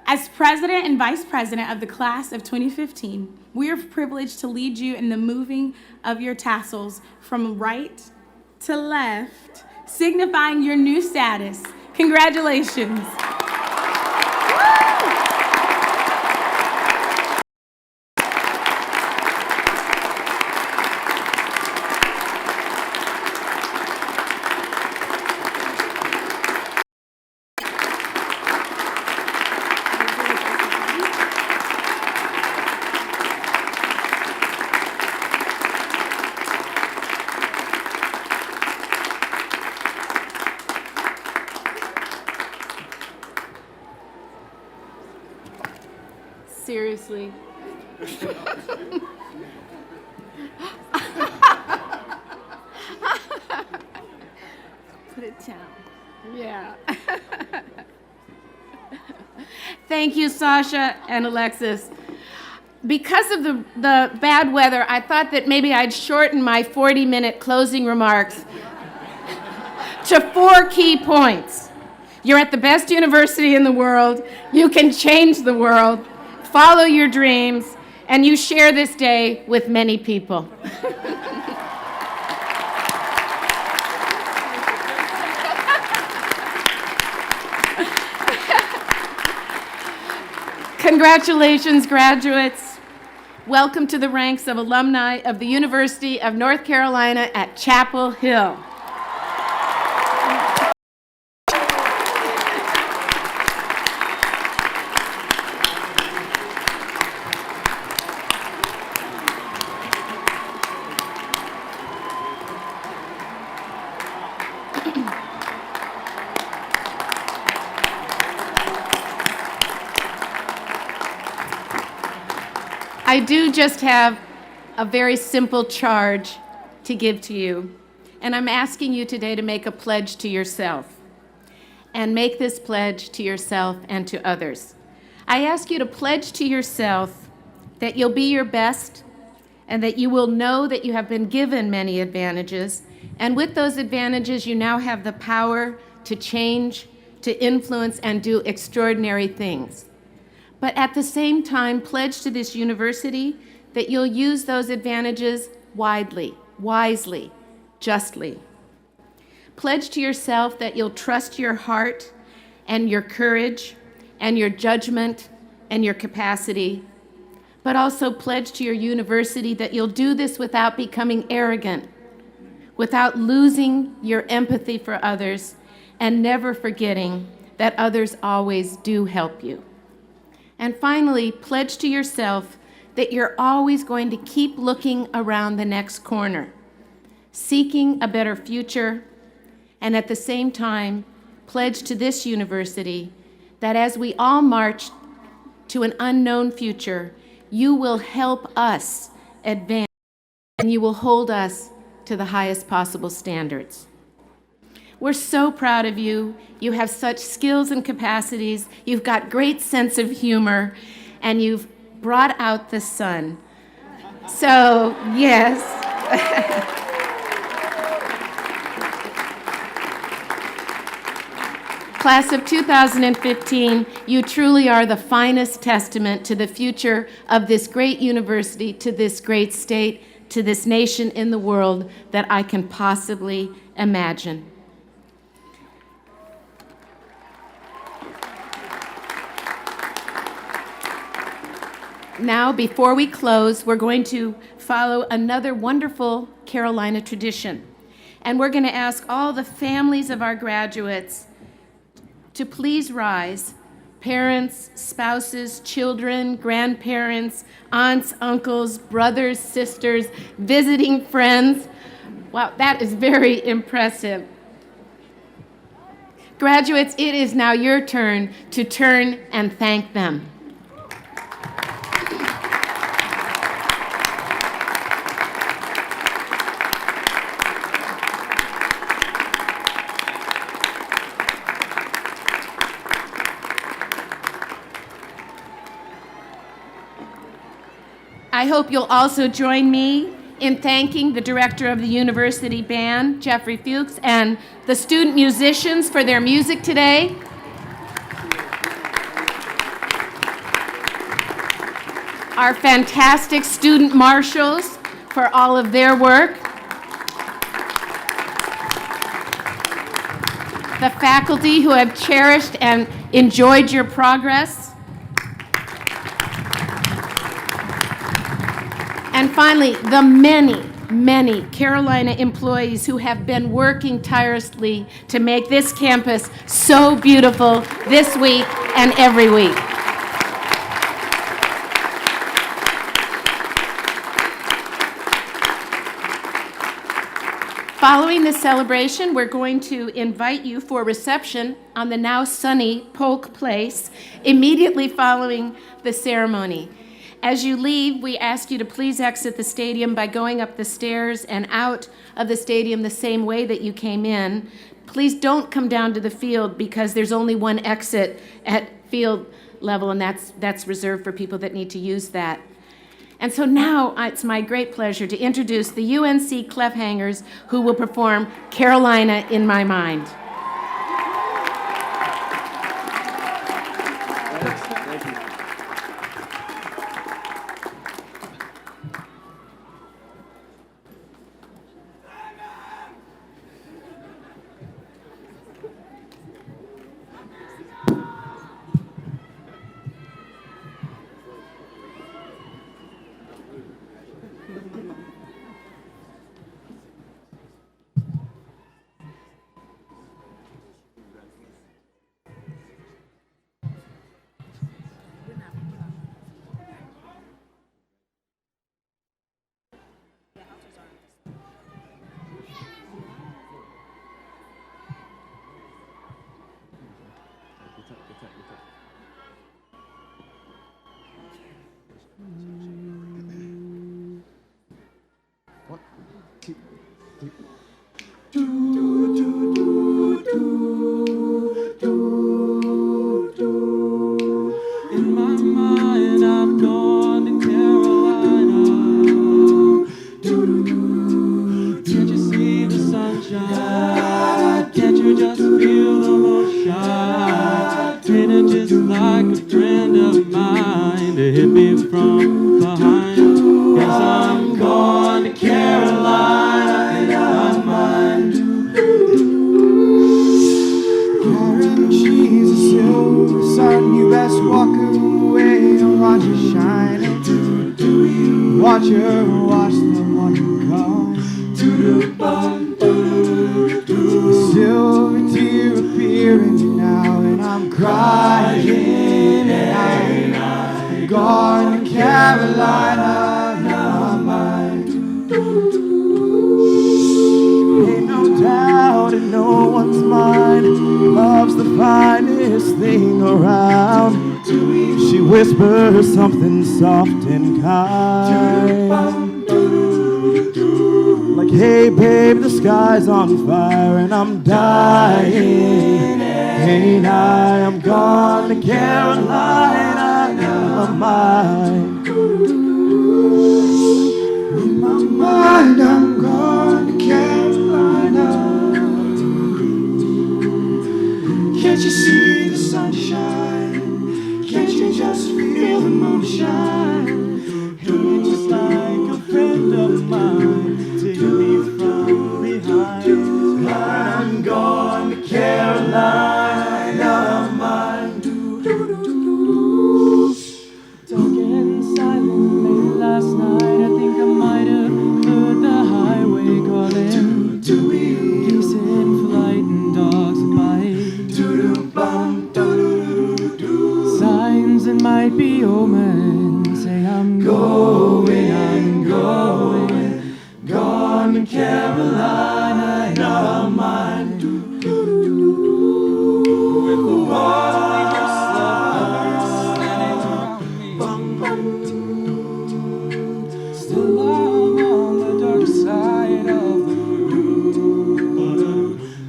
As president and vice president of the class of 2015, we are privileged to lead you in the moving of your tassels from right to left, signifying your new status. Congratulations. Seriously. Put it down. Yeah. Thank you, Sasha and Alexis. because of the bad weather, I thought that maybe I'd shorten my 40-minute closing remarks to 4 key points. You're at the best university in the world. You can change the world. Follow your dreams. And you share this day with many people. Congratulations, graduates. Welcome to the ranks of alumni of the University of North Carolina at Chapel Hill. I do just have a very simple charge to give to you, and I'm asking you today to make a pledge to yourself, and make this pledge to yourself and to others. I ask you to pledge to yourself that you'll be your best and that you will know that you have been given many advantages, and with those advantages you now have the power to change, to influence, and do extraordinary things. But at the same time, pledge to this university that you'll use those advantages widely, wisely, justly. Pledge to yourself that you'll trust your heart and your courage and your judgment and your capacity, but also pledge to your university that you'll do this without becoming arrogant, without losing your empathy for others, and never forgetting that others always do help you. And finally, pledge to yourself that you're always going to keep looking around the next corner, seeking a better future, and at the same time, pledge to this university that as we all march to an unknown future, you will help us advance and you will hold us to the highest possible standards. We're so proud of you. You have such skills and capacities. You've got great sense of humor, and you've brought out the sun. So, yes. Class of 2015, you truly are the finest testament to the future of this great university, to this great state, to this nation in the world that I can possibly imagine. Now, before we close, we're going to follow another wonderful Carolina tradition. And we're going to ask all the families of our graduates to please rise. Parents, spouses, children, grandparents, aunts, uncles, brothers, sisters, visiting friends. Wow, that is very impressive. Graduates, it is now your turn to turn and thank them. I hope you'll also join me in thanking the director of the university band, Jeffrey Fuchs, and the student musicians for their music today. Our fantastic student marshals for all of their work. The faculty who have cherished and enjoyed your progress. And finally, the many, many Carolina employees who have been working tirelessly to make this campus so beautiful this week and every week. Following the celebration, we're going to invite you for a reception on the now sunny Polk Place immediately following the ceremony. As you leave, we ask you to please exit the stadium by going up the stairs and out of the stadium the same way that you came in. Please don't come down to the field because there's only one exit at field level, and that's reserved for people that need to use that. And so now it's my great pleasure to introduce the UNC Clefhangers, who will perform Carolina in My Mind. In my mind, I'm gone to Carolina. Can't you see the sunshine? Can't you just feel the moonshine? Ain't it just like a friend of mine to hit me from behind? Yes, I'm gone to Carolina in my mind. Karen, she's a silver sun. You best walk away and watch her shine. Watch her wash the one come. A silver tear appearing now, and I'm crying. And I'm gone to Carolina in my mind. Ain't no doubt in no one's mind. Love's the finest thing around. She whispers something soft and kind, like, hey babe, the sky's on fire and I'm dying. Ain't I? I'm gone to Carolina in my mind. In my mind, I'm gone to Carolina. Can't you see the sunshine? Can't you just feel the moonshine? You're just like a friend of mine, take me from behind. I'm gone to Carolina, mind. Talking silently last night, I think I might have heard the highway calling. Geese in flight and dogs at bite. Signs that might be omens say I'm going, gone to Carolina in my mind. With the world to leave your slumbers standing around me. Still I'm on the dark side of the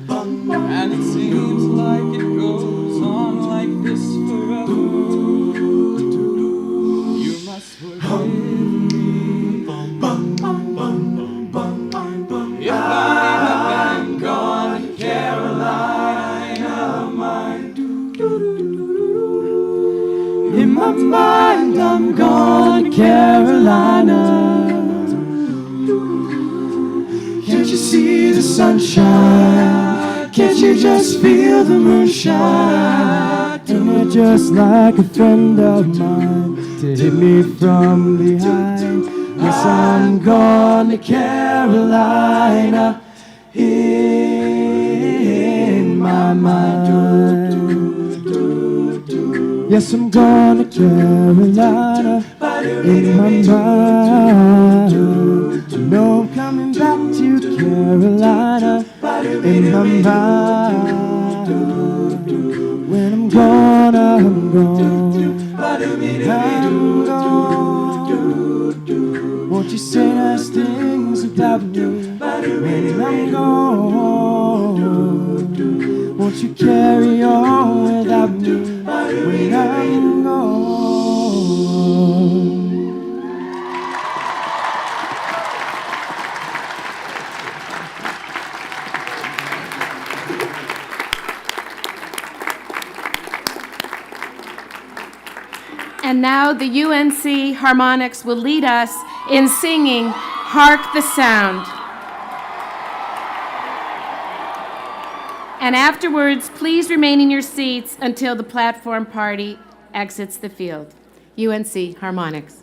room, and it seems like it goes on like this forever. You must forgive me if I have been gone to Carolina, mind. In my mind, I'm gone to Carolina. Can't you see the sunshine? Can't you just feel the moonshine? Ain't it just like a friend of mine to hit me from behind? Yes, I'm gone to Carolina in my mind. Yes, I'm gone to Carolina in my mind. No, I'm coming back to Carolina in my mind. When I'm gone, I'm gone. I'm gone. Won't you say nice things about me when I'm gone? Won't you carry on without me when I'm gone? And now the UNC Harmonics will lead us in singing Hark the Sound. And afterwards, please remain in your seats until the platform party exits the field. UNC Harmonics.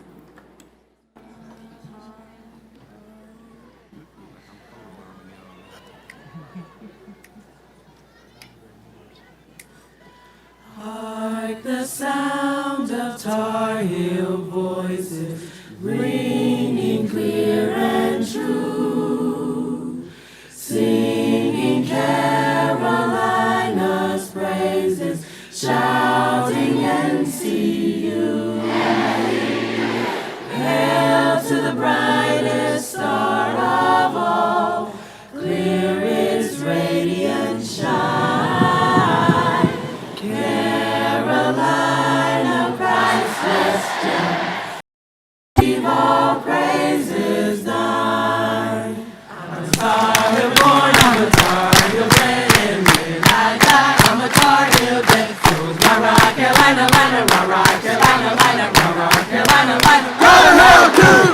Hark the sound of Tar Heel voices, ringing clear and true, singing Carolina's praises, shouting NCU. Hail to the brightest star of all, clear its radiant shine. Carolina, priceless gem, receive all praises thine. I'm a Tar Heel born, I'm a Tar Heel bred, and when I die, I'm a Tar Heel dead. So is my rock, Carolina, Lina, rock, Carolina, Lina, rock, Carolina, Lina. Go Hail too!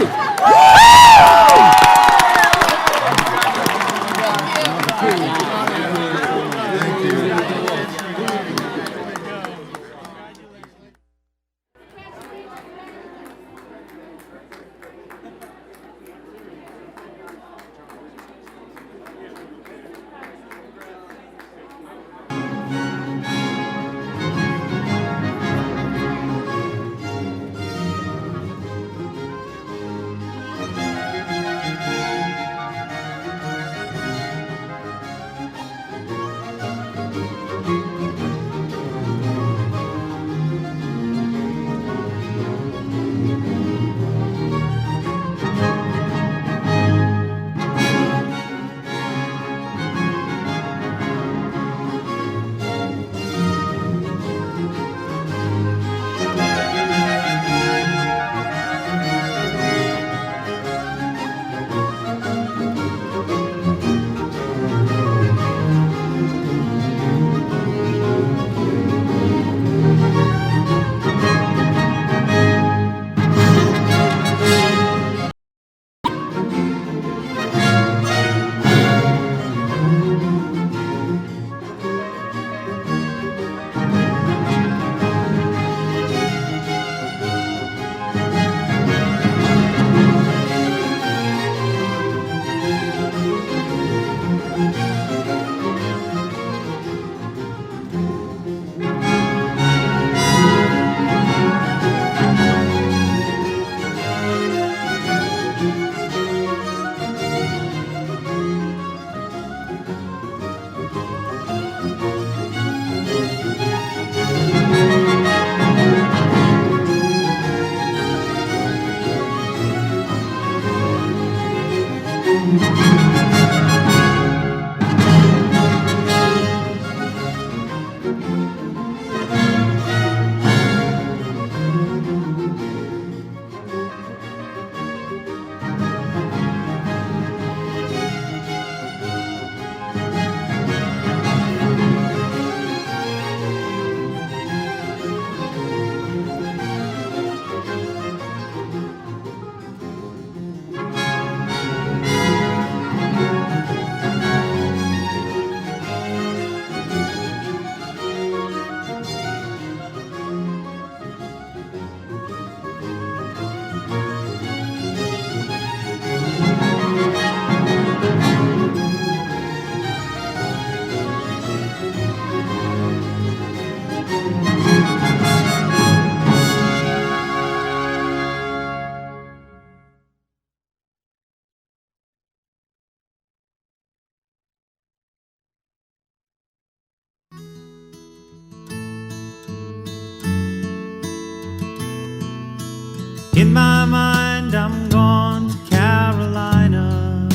In my mind, I'm gone to Carolina.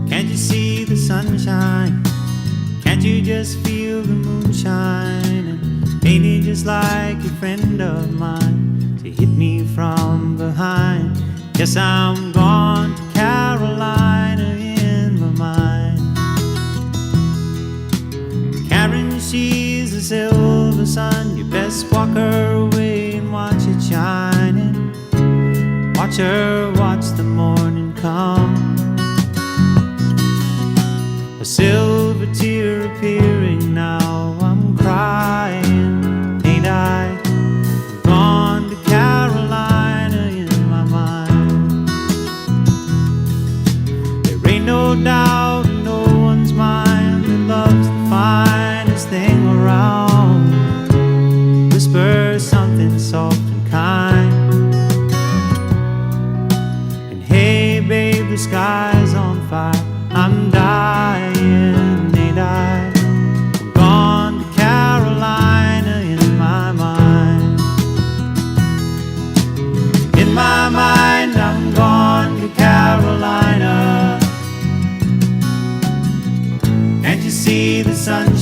Can't you see the sunshine? Can't you just feel the moonshine? And ain't it just like a friend of mine to hit me from behind? Yes, I'm gone to Carolina in my mind. Karen, she's a silver sun. You best walk disappearing now. I'm crying, ain't I? Gone to Carolina in my mind. There ain't no doubt in no one's mind that love's the finest thing around. Whisper something soft and kind. And hey babe, the sky's on fire. I'm dying, ain't I? I'm gone to Carolina in my mind. In my mind, I'm gone to Carolina. Can't you see the sunshine?